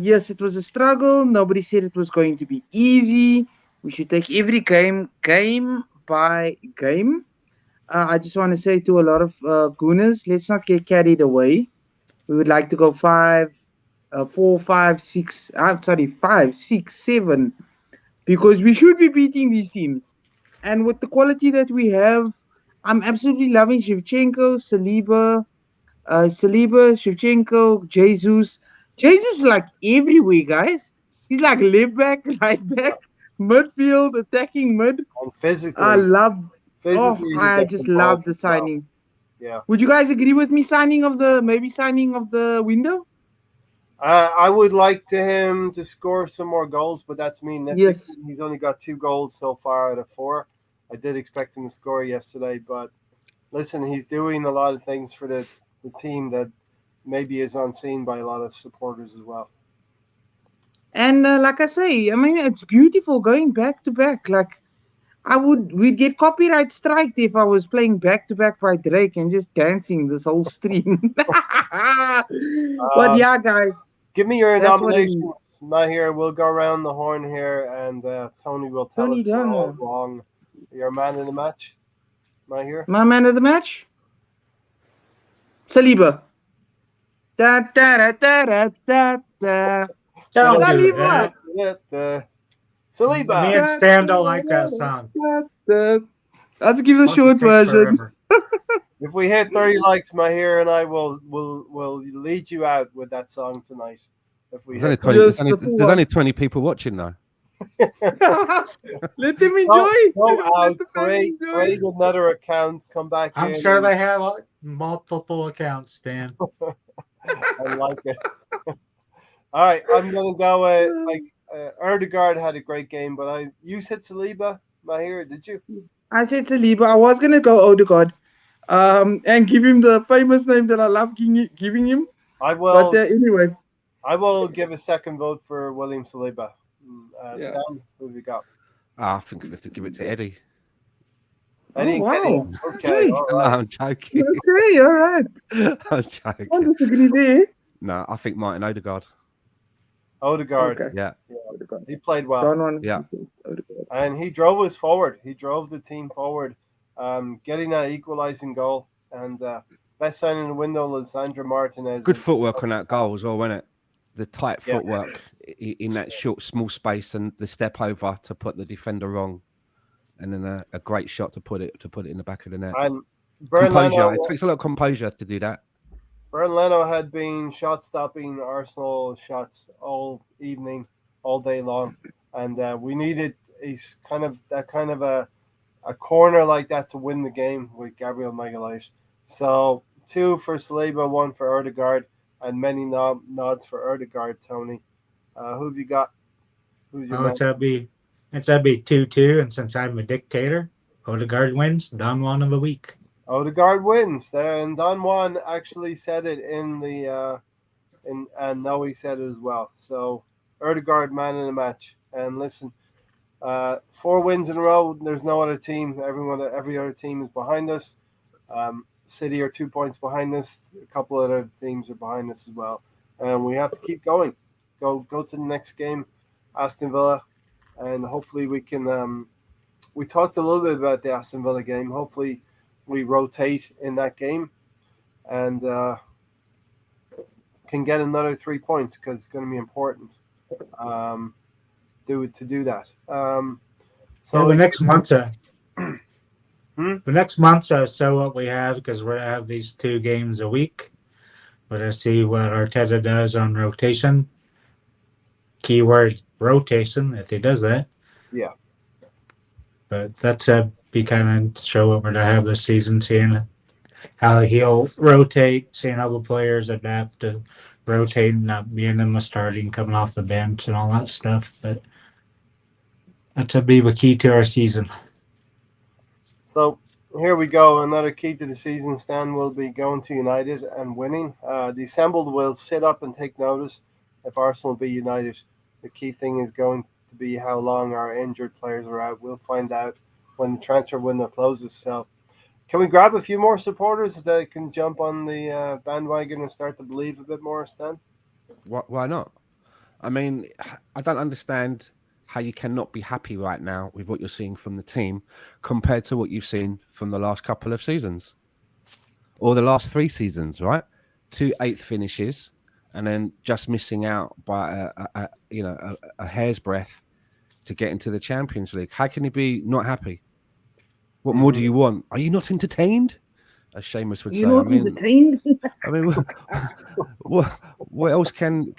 Yes, it was a struggle. Nobody said it was going to be easy. We should take every game by game. I just want to say to a lot of gooners, let's not get carried away. We would like to go 5, 4, 5, 6. I'm sorry, 5, 6, 7, because we should be beating these teams. And with the quality that we have, I'm absolutely loving Shevchenko, Saliba, Shevchenko, Jesus. Jesus is like everywhere, guys. He's like left back, right back, midfield, attacking mid. And physically, I love. Oh, he I gets just the ball love the as well. signing. Yeah. Would you guys agree with me? Signing of the window? I would like him to score some more goals, but that's me. Yes. He's only got 2 goals so far out of 4. I did expect him to score yesterday, but listen, he's doing a lot of things for the team that maybe is unseen by a lot of supporters as well. And like I say, I mean, it's beautiful going back to back. Like, we'd get copyright striked if I was playing back to back by Drake and just dancing this whole stream. But yeah, guys. Give me your That's what it nominations. Mahir, we'll go around the horn here, and Tony will tell Tony us we're all Dunn. wrong. Your man in the match, Mahir? My man of the match? Saliba. Da da da da da da da. Don't do Saliba. that. Saliba. Me and Stan don't like that song. Let's give the Plus, it short takes version. forever. If we hit 30 likes, Mahir and I will lead you out with that song tonight. If we There's only hit 20, Yes, there's only, the full there's one. only 20 people watching though. Let them enjoy. Go Let out, the fans create enjoy. another account, come back I'm in. sure they have multiple accounts, Stan. I like it. All right, I'm gonna go. Odegaard had a great game, but you said Saliba, Mahir, did you? I said Saliba. I was gonna go Odegaard, and give him the famous name that I love giving him. I will. But anyway, I will give a second vote for William Saliba. Yeah. Stan, who have you got? I think we have to give it to Eddie. Eddie wow. Nketiah. Okay, all No, right. I'm joking. Okay, all right. I'm I joking. disagree there. No, I think Martin Odegaard. Odegaard. Okay. Yeah, Odegaard. He played well. Don't want Yeah. Odegaard. And he drove us forward. He drove the team forward, getting that equalizing goal. And best signing in the window, Lissandra Martinez. good footwork on that goal as well, wasn't it? The tight Yeah. footwork in that short, small space, and the step over to put the defender wrong, and then a great shot to put it in the back of the net. And Bernd Composure. Leno, It takes a lot of composure to do that. Bernd Leno had been shot-stopping Arsenal shots all evening, all day long. And we needed a corner like that to win the game with Gabriel Jesus. So 2 for Saliba, 1 for Odegaard, and many nods for Odegaard, Tony. Who have you got? Who's your Oh, man? it's gotta be 2-2, and since I'm a dictator, Odegaard wins. Don Juan of the week. Odegaard wins. And Don Juan actually said it in the and Noe said it as well. So Odegaard, man in the match. And listen, 4 wins in a row. There's no other team. Every other team is behind us. City are 2 points behind us. A couple other teams are behind us as well. And we have to keep going. Go to the next game, Aston Villa, and hopefully we can. We talked a little bit about the Aston Villa game. Hopefully we rotate in that game and can get another 3 points because it's going to be important. To do that. So the next month, Hmm? the next month or so, what we have, because we're gonna have these 2 games a week. We're gonna see what Arteta does on rotation. Keyword rotation, if he does that. Yeah. But that's be kind of show what we're gonna have this season, seeing how he'll rotate, seeing how the players adapt to rotating, not being them starting, coming off the bench, and all that stuff. But That's a be the key to our season. So here we go. Another key to the season, Stan, will be going to United and winning. The assembled will sit up and take notice if Arsenal be United. The key thing is going to be how long our injured players are out. We'll find out when the transfer window closes. So can we grab a few more supporters that can jump on the bandwagon and start to believe a bit more, Stan? Why not? I mean, I don't understand how you cannot be happy right now with what you're seeing from the team compared to what you've seen from the last couple of seasons or the last 3 seasons, right? 2 8th finishes and then just missing out by a hair's breadth to get into the Champions League. How can you be not happy? What more do you want? Are you not entertained? As Seamus would say. You're not entertained? I mean, what else can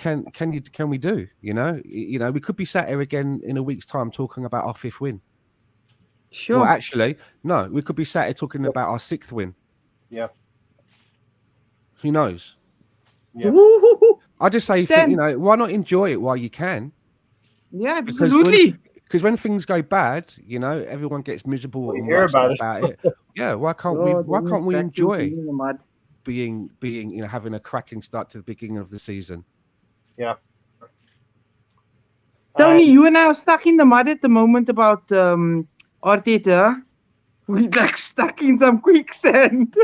we do? You know, we could be sat here again in a week's time talking about our 5th win. Sure. Well, actually, no, we could be sat here talking about our 6th win. Yeah. Who knows? Yeah. I just say, why not enjoy it while you can? Yeah, absolutely. Because when things go bad, everyone gets miserable and hear about it. Yeah, why can't we enjoy being having a cracking start to the beginning of the season? Yeah. Tony, you and I are stuck in the mud at the moment about Arteta. We're like stuck in some quicksand.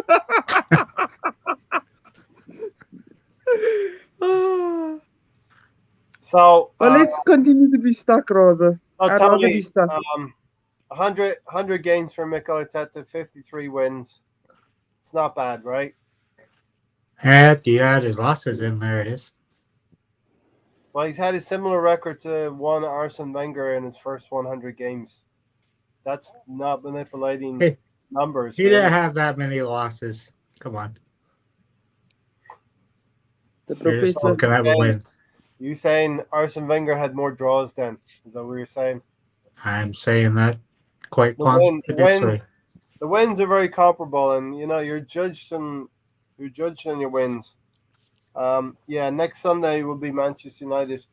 So, but let's continue to be stuck, rather. I'd rather be stuck. 100 games for Mikel Arteta, 53 wins. It's not bad, right? At the add his losses in there, it is. Well, he's had a similar record to one Arsene Wenger in his first 100 games. That's not manipulating numbers. He didn't have that many losses. Come on. The professor can have a win. You saying Arsene Wenger had more draws then? Is that what you're saying? I'm saying that quite the wins are very comparable, and you're judged on your wins. Next Sunday will be Manchester United.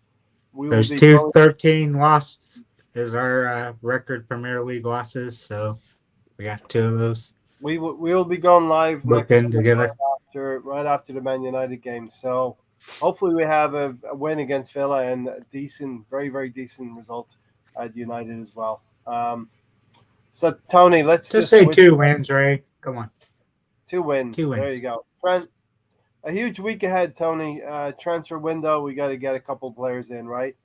There's 13 losses is our record Premier League losses, so we got 2 of those. We will be going live next together right after the Man United game. So hopefully we have a win against Villa and a decent, very, very decent result at United as well. So Tony, let's just say 2 wins, Ray. Come on. 2 wins. 2 wins. There you go. Trent, a huge week ahead, Tony. Transfer window, we got to get a couple players in, right?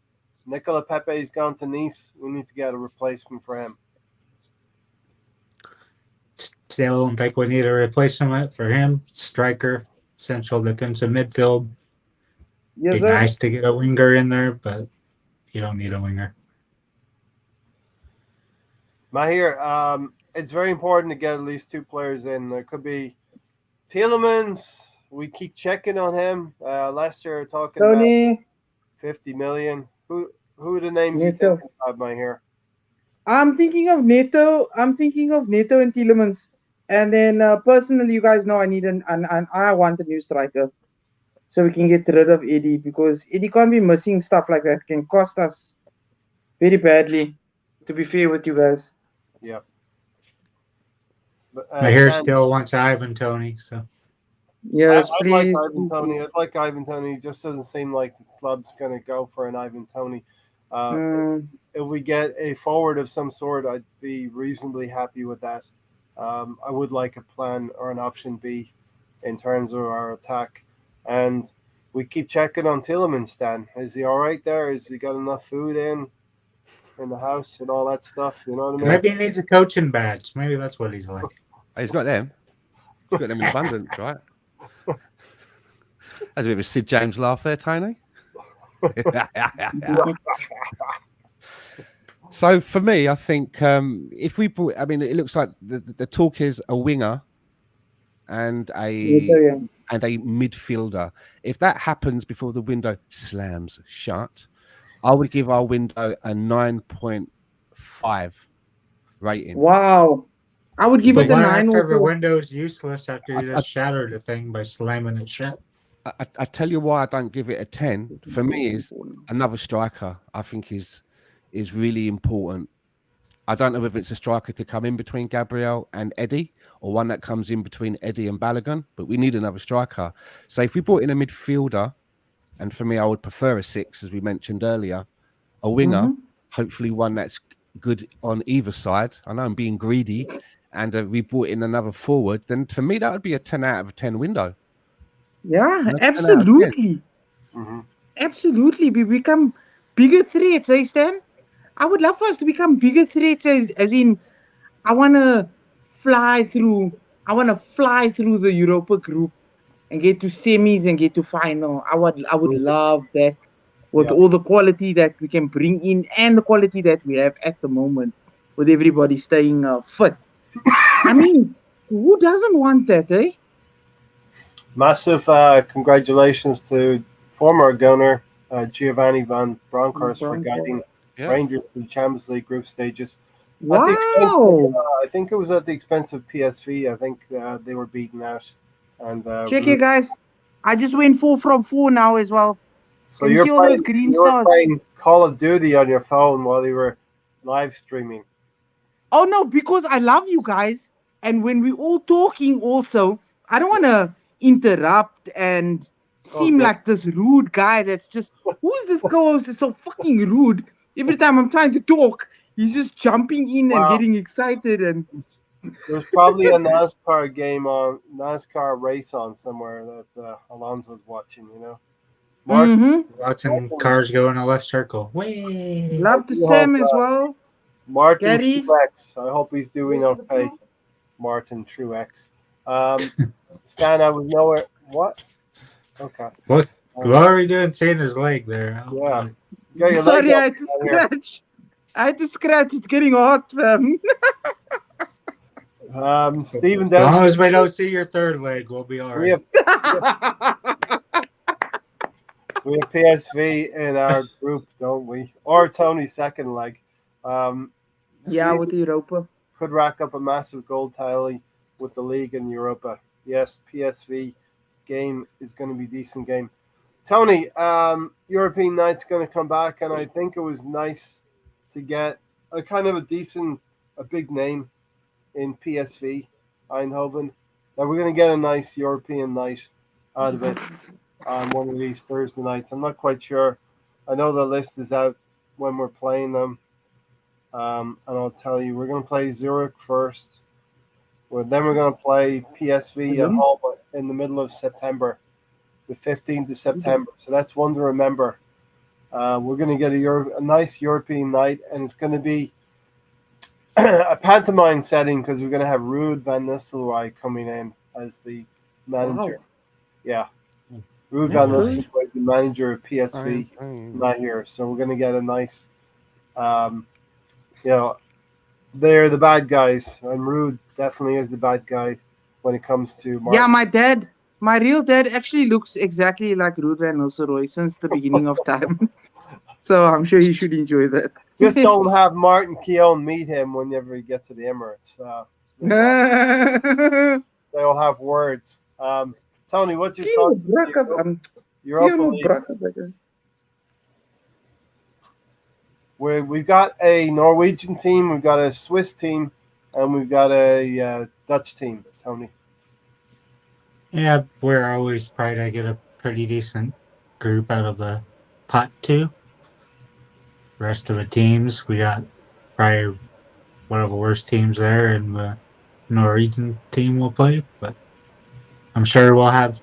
Nicola Pepe's gone to Nice. We need to get a replacement for him. Still don't think we need a replacement for him. Striker, central defensive midfield. Yes, be nice to get a winger in there, but you don't need a winger. Mahir, it's very important to get at least 2 players in. There could be Tielemans. We keep checking on him. Leicester are talking about 50 million. Who are the names you think of, Mahir? I'm thinking of Neto. I'm thinking of Neto and Tielemans. And then personally, you guys know I need I want a new striker, so we can get rid of Eddie, because Eddie can't be missing stuff like that. It can cost us very badly. To be fair with you guys. Yeah. Mahir still wants Ivan Toney, so. Yes, I'd like Ivan Toney. I'd like Ivan Toney. It just doesn't seem like the club's going to go for an Ivan Toney. If we get a forward of some sort, I'd be reasonably happy with that. I would like a plan or an option B in terms of our attack. And we keep checking on Tielemans, Stan. Is he all right there? Has he got enough food in the house and all that stuff? You know what I mean? Maybe he needs a coaching badge. Maybe that's what he's like. He's got them. He's got them in abundance, right? That's a bit of a Sid James laugh there, Tony. So for me, I think if we brought, I mean, it looks like the talk is a winger and a midfielder. If that happens before the window slams shut, I would give our window a 9.5 rating. Wow. I would give it a 9 also. The also. window's useless after you just shattered the thing by slamming it shut. I tell you why I don't give it a 10. For me, is another striker. I think is really important I don't know whether it's a striker to come in between Gabriel and Eddie, or one that comes in between Eddie and Balogun. But we need another striker. So if we brought in a midfielder, and for me, I would prefer a 6, as we mentioned earlier, a winger, hopefully one that's good on either side. I know I'm being greedy, and we brought in another forward. Then for me, that would be a 10 out of 10 window. Yeah, 10 out of 10. absolutely. Mm-hmm. Absolutely. We become bigger threats, eh, Stan? I would love for us to become bigger threats, as in, I want to fly through the Europa group and get to semis and get to final. I would love that with all the quality that we can bring in and the quality that we have at the moment, with everybody staying fit. I mean, who doesn't want that, eh? Massive congratulations to former gunner Giovanni van Bronckhorst for guiding Rangers to the Champions League group stages. Wow! At the expense of, I think it was at the expense of PSV. I think they were beaten out. And check it, guys. I just went 4 from 4 now as well. So you were playing Call of Duty on your phone while you were live streaming. Oh no, because I love you guys, and when we're all talking, also, I don't want to interrupt and seem like this rude guy that's just, who's this co-host that's so fucking rude? Every time I'm trying to talk, he's just jumping in and getting excited. And there's probably a NASCAR race on somewhere that Alonso's watching, you know. Watching cars go in a left circle. Whee! Love to Sam as well. Martin Truex. I hope he's doing okay. Martin Truex. Stan, I was nowhere. What? Okay. What are we doing seeing his leg there? Yeah. Sorry, I had to scratch. It's getting hot, fam. Stephen, as long as we don't see your third leg, we'll be all right. We have PSV in our group, don't we? Or Tony's second leg. With Europa. Could rack up a massive goal tally with the League and Europa. Yes, PSV game is going to be a decent game. Tony, European night's going to come back, and I think it was nice to get a kind of a big name in PSV Eindhoven. Now we're going to get a nice European night out of it on one of these Thursday nights. I'm not quite sure. I know the list is out when we're playing them. And I'll tell you, we're going to play Zurich first. Then we're going to play PSV at home in the middle of September, the 15th of September. So that's one to remember. We're going to get a nice European night, and it's going to be a pantomime setting because we're going to have Ruud van Nistelrooy coming in as the manager. Wow. Yeah. Ruud van Nistelrooy is the manager of PSV, not here. So we're going to get a nice, they're the bad guys, and Ruud definitely is the bad guy when it comes to Martin. Yeah, my real dad actually looks exactly like Ruud van Nistelrooy since the beginning of time. So I'm sure you should enjoy that. Just don't have Martin Keown meet him whenever you get to the Emirates. They'll have words. Tony, what's your thoughts? Europa League. We've got a Norwegian team, we've got a Swiss team, and we've got a Dutch team, Tony. Yeah, we're always probably going to get a pretty decent group out of the pot 2. Rest of the teams, we got probably one of the worst teams there, and the Norwegian team will play. But I'm sure we'll have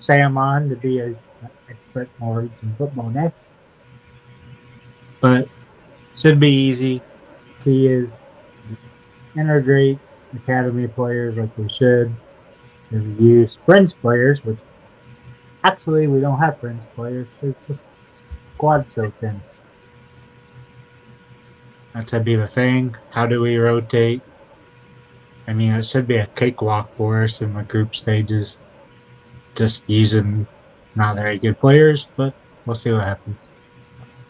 Sam on to be an expert Norwegian football next. But should be easy. Key is integrate academy players like we should. And use French players, which actually we don't have French players because the squad's so thin. That's be the thing. How do we rotate? I mean, it should be a cakewalk for us in the group stages. Just using not very good players, but we'll see what happens.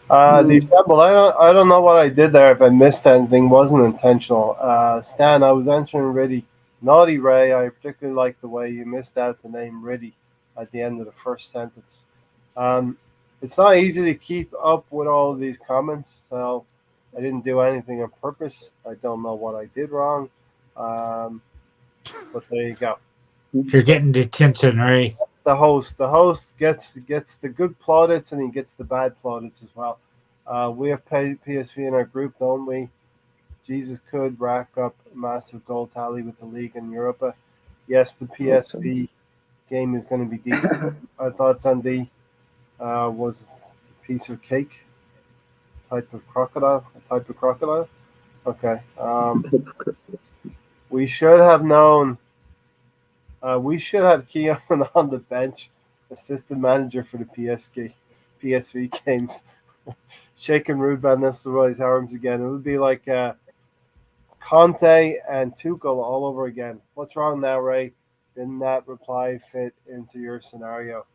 The assemble. I don't know what I did there. If I missed anything, wasn't intentional. Stan, I was answering Riddy. Naughty Ray. I particularly like the way you missed out the name Riddy at the end of the first sentence. It's not easy to keep up with all of these comments. So I didn't do anything on purpose. I don't know what I did wrong. But there you go. You're getting detention, Ray. The host gets the good plaudits and he gets the bad plaudits as well. We have PSV in our group, don't we? Jesus could rack up a massive goal tally with the League and Europa. Yes, the PSV game is going to be decent. I thought Dundee was a piece of cake, a type of crocodile. Okay. We should have known. We should have Kieran on the bench, assistant manager for the PSV games, shaking Ruud van Nistelrooy's arms again. It would be like Conte and Tuchel all over again. What's wrong now, Ray? Didn't that reply fit into your scenario?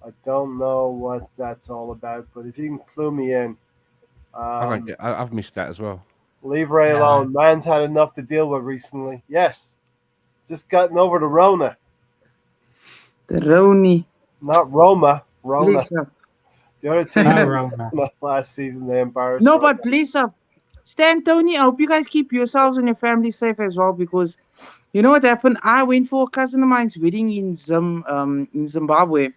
I don't know what that's all about, but if you can clue me in. I've missed that as well. Leave Ray alone. Man's had enough to deal with recently. Yes. Just gotten over the Rona. The Roni. Not Roma. Rona. Please up. The other team Rona. last season they embarrassed. No, Roma. but please up. Stan, Tony, I hope you guys keep yourselves and your family safe as well, because you know what happened? I went for a cousin of mine's wedding in Zimbabwe.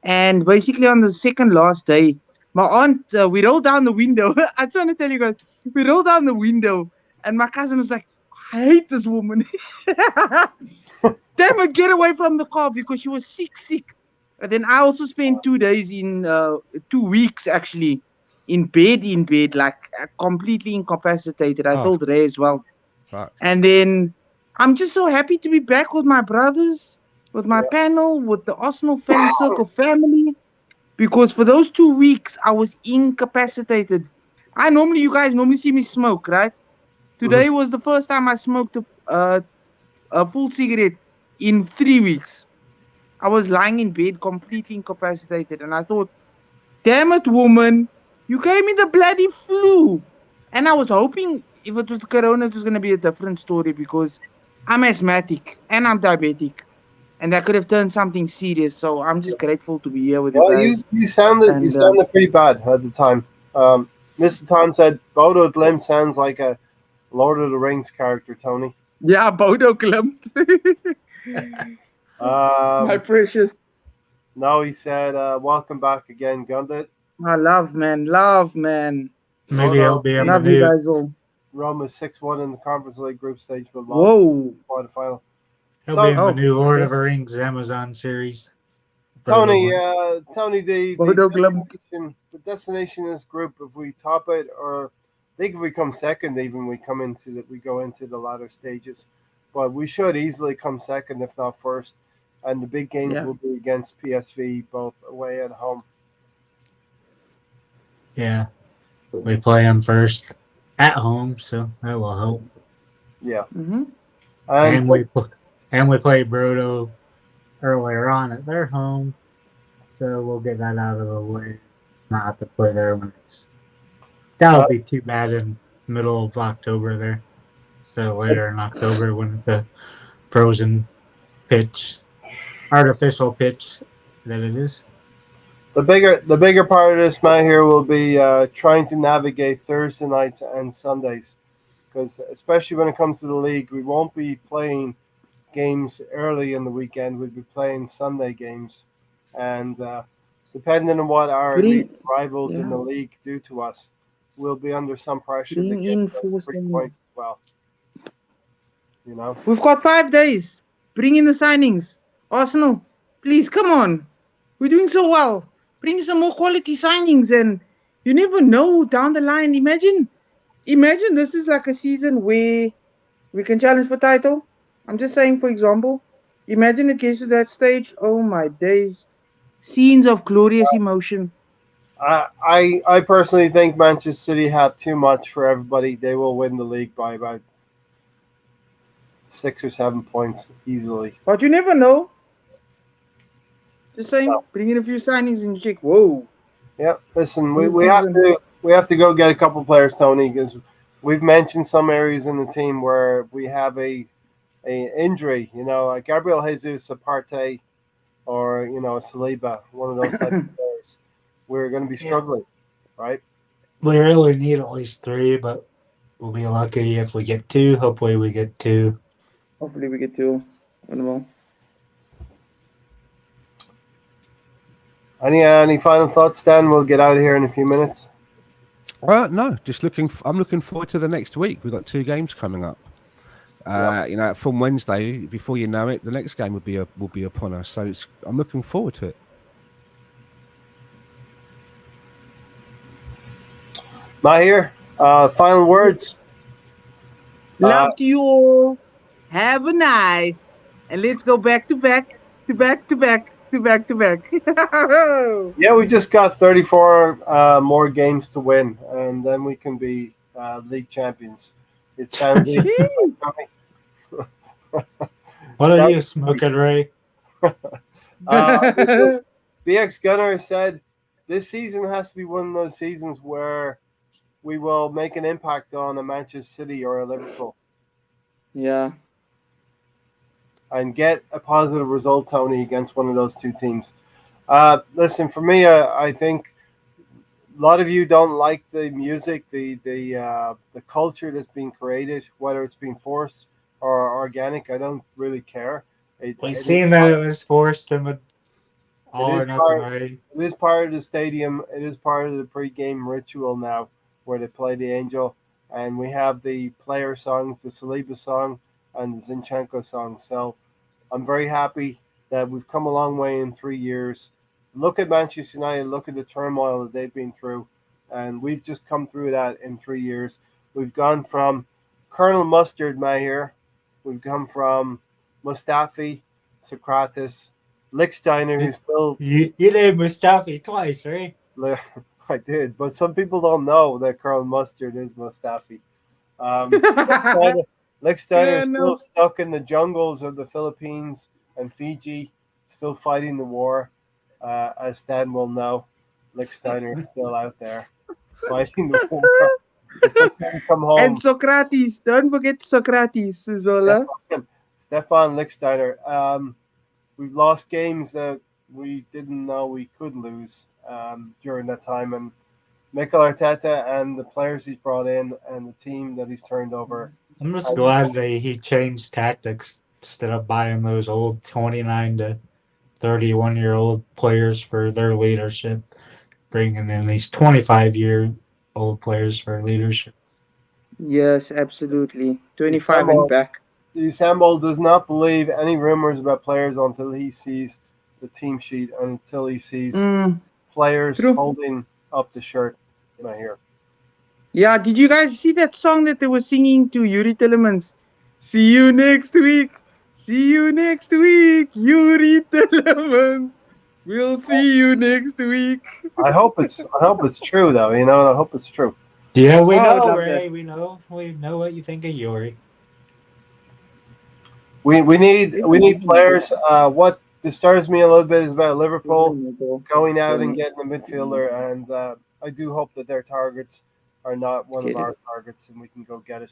And basically on the second last day, my aunt, we rolled down the window. I just want to tell you guys, we rolled down the window and my cousin was like, I hate this woman. Damn it, get away from the car, because she was sick. And then I also spent 2 days 2 weeks actually in bed, like completely incapacitated. I told Ray as well. Right. And then I'm just so happy to be back with my brothers, with my panel, with the Arsenal fan circle family, because for those 2 weeks I was incapacitated. You guys normally see me smoke, right? Today was the first time I smoked a full cigarette in 3 weeks. I was lying in bed completely incapacitated, and I thought, damn it, woman, you gave me the bloody flu. And I was hoping if it was corona, it was going to be a different story, because I'm asthmatic and I'm diabetic, and that could have turned something serious. So I'm just grateful to be here with you guys. You sounded pretty bad at the time. Mr. Tom said Bodo Glimt sounds like a Lord of the Rings character, Tony. Yeah, Bodo Glimt. My precious. No, he said, welcome back again, Gundit. I love, man. Maybe he'll be in the Love you guys all. Roma 6-1 in the Conference League group stage, but lost Whoa. quarterfinal. He'll be in the new Lord of the Rings Amazon series. Tony, Bodo Glimt. the destination in this group, if we top it, or I think if we come second, even we go into the latter stages. But we should easily come second, if not first. And the big games will be against PSV, both away and home. Yeah. We play them first at home, so that will help. Yeah. Mm-hmm. And we play Brodo earlier on at their home, so we'll get that out of the way. Not have to play there when that'll be too bad in middle of October there. So later in October when the frozen pitch, artificial pitch that it is. The bigger part of this, Matt, here will be trying to navigate Thursday nights and Sundays, because especially when it comes to the league, we won't be playing games early in the weekend. We'll be playing Sunday games, and depending on what our rivals in the league do to us, we'll be under some pressure to get 3 points as well. You know, we've got 5 days. Bring in the signings, Arsenal. Please come on. We're doing so well. Bring some more quality signings, and you never know down the line. Imagine this is like a season where we can challenge for title. I'm just saying, for example, imagine it gets to that stage. Oh my days, scenes of glorious emotion. I personally think Manchester City have too much for everybody. They will win the league by about 6 or 7 points easily. But you never know. Just saying, bring in a few signings and you check. Whoa. Yeah, listen, we have to go get a couple players, Tony, because we've mentioned some areas in the team where we have a injury. You know, like Gabriel Jesus, a Partey, or a Saliba, one of those type of players. We're going to be struggling, right? We really need at least 3, but we'll be lucky if we get 2. Hopefully we get 2. Hopefully we get 2. Wonderful. Any final thoughts, Dan? We'll get out of here in a few minutes. No, just I'm looking forward to the next week. We've got 2 games coming up. From Wednesday, before you know it, the next game will be upon us. So I'm looking forward to it. Mahir, final words. Love to you all. Have a nice. And let's go back to back. Yeah, we just got 34 more games to win, and then we can be league champions. It sounds What are you smoking, Ray? BX Gunner said this season has to be one of those seasons where we will make an impact on a Manchester City or a Liverpool. Yeah. And get a positive result, Tony, against one of those 2 teams. Listen, for me, I think a lot of you don't like the music, the culture that's being created, whether it's being forced or organic. I don't really care. We've seen that it was forced in all or nothing, right? It is part of the stadium. It is part of the pre-game ritual now, where they play the Angel, and we have the player songs, the Saliba song and the Zinchenko song. So I'm very happy that we've come a long way in 3 years. Look at Manchester United, look at the turmoil that they've been through, and we've just come through that in 3 years. We've gone from Colonel Mustard Mahir, we've come from Mustafi, Socrates, Lichtsteiner, who's still... You named Mustafi twice, right? I did, but some people don't know that Colonel Mustard is Mustafi. Lichtsteiner is still stuck in the jungles of the Philippines and Fiji, still fighting the war. As Stan will know, Lichtsteiner is still out there fighting the war. It's okay to come home. And Socrates, don't forget Socrates, Zola. Stefan Lichtsteiner. We've lost games that we didn't know we could lose during that time, and Mikel Arteta and the players he's brought in and the team that he's turned over. I'm just glad that he changed tactics instead of buying those old 29 to 31-year-old players for their leadership, bringing in these 25-year-old players for leadership. Yes, absolutely. 25 and back. Sambo does not believe any rumors about players until he sees the team sheet and until he sees players holding up the shirt right here. Yeah, did you guys see that song that they were singing to Yuri Tillemans? See you next week. See you next week, Yuri Tillemans. We'll see you next week. I hope it's true though. I hope it's true. Yeah, we know, Ray. We know what you think of Yuri. We need players. What disturbs me a little bit is about Liverpool going out and getting a midfielder, and I do hope that their targets are not one of our targets, and we can go get it.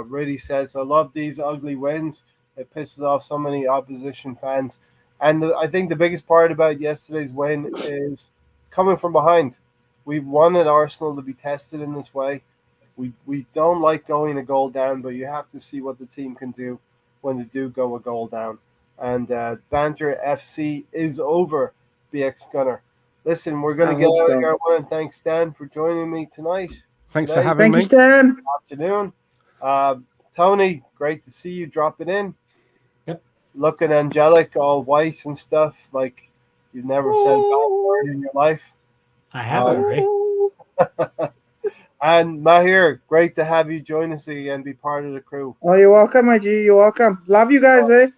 Really says, I love these ugly wins. It pisses off so many opposition fans, and I think the biggest part about yesterday's win is coming from behind. We've wanted Arsenal to be tested in this way. We don't like going a goal down, but you have to see what the team can do when they do go a goal down. And Banter FC is over, BX Gunner. Listen, we're going to get out of here. I want to thank Stan for joining me tonight. Thanks for having me. Thank you, Stan. Afternoon. Tony, great to see you dropping in. Yep. Looking angelic, all white and stuff, like you've never said a bad word in your life. I haven't, Ray. And Mahir, great to have you join us again, be part of the crew. Oh, you're welcome, my G. You're welcome. Love you guys,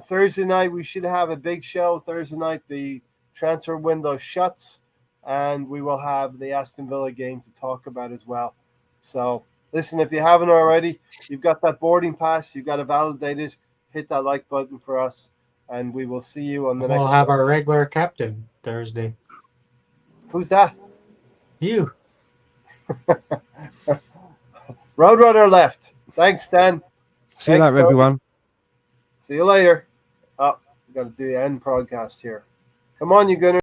Thursday night, we should have a big show. Thursday night, the transfer window shuts, and we will have the Aston Villa game to talk about as well. So, listen, if you haven't already, you've got that boarding pass. You've got to validate it. Hit that like button for us, and we will see you on the next. We'll have our regular captain Thursday. Who's that? You. Roadrunner left. Thanks, Stan. See you later, everyone. See you later. Oh, we got to do the end broadcast here. Come on, you Gunners.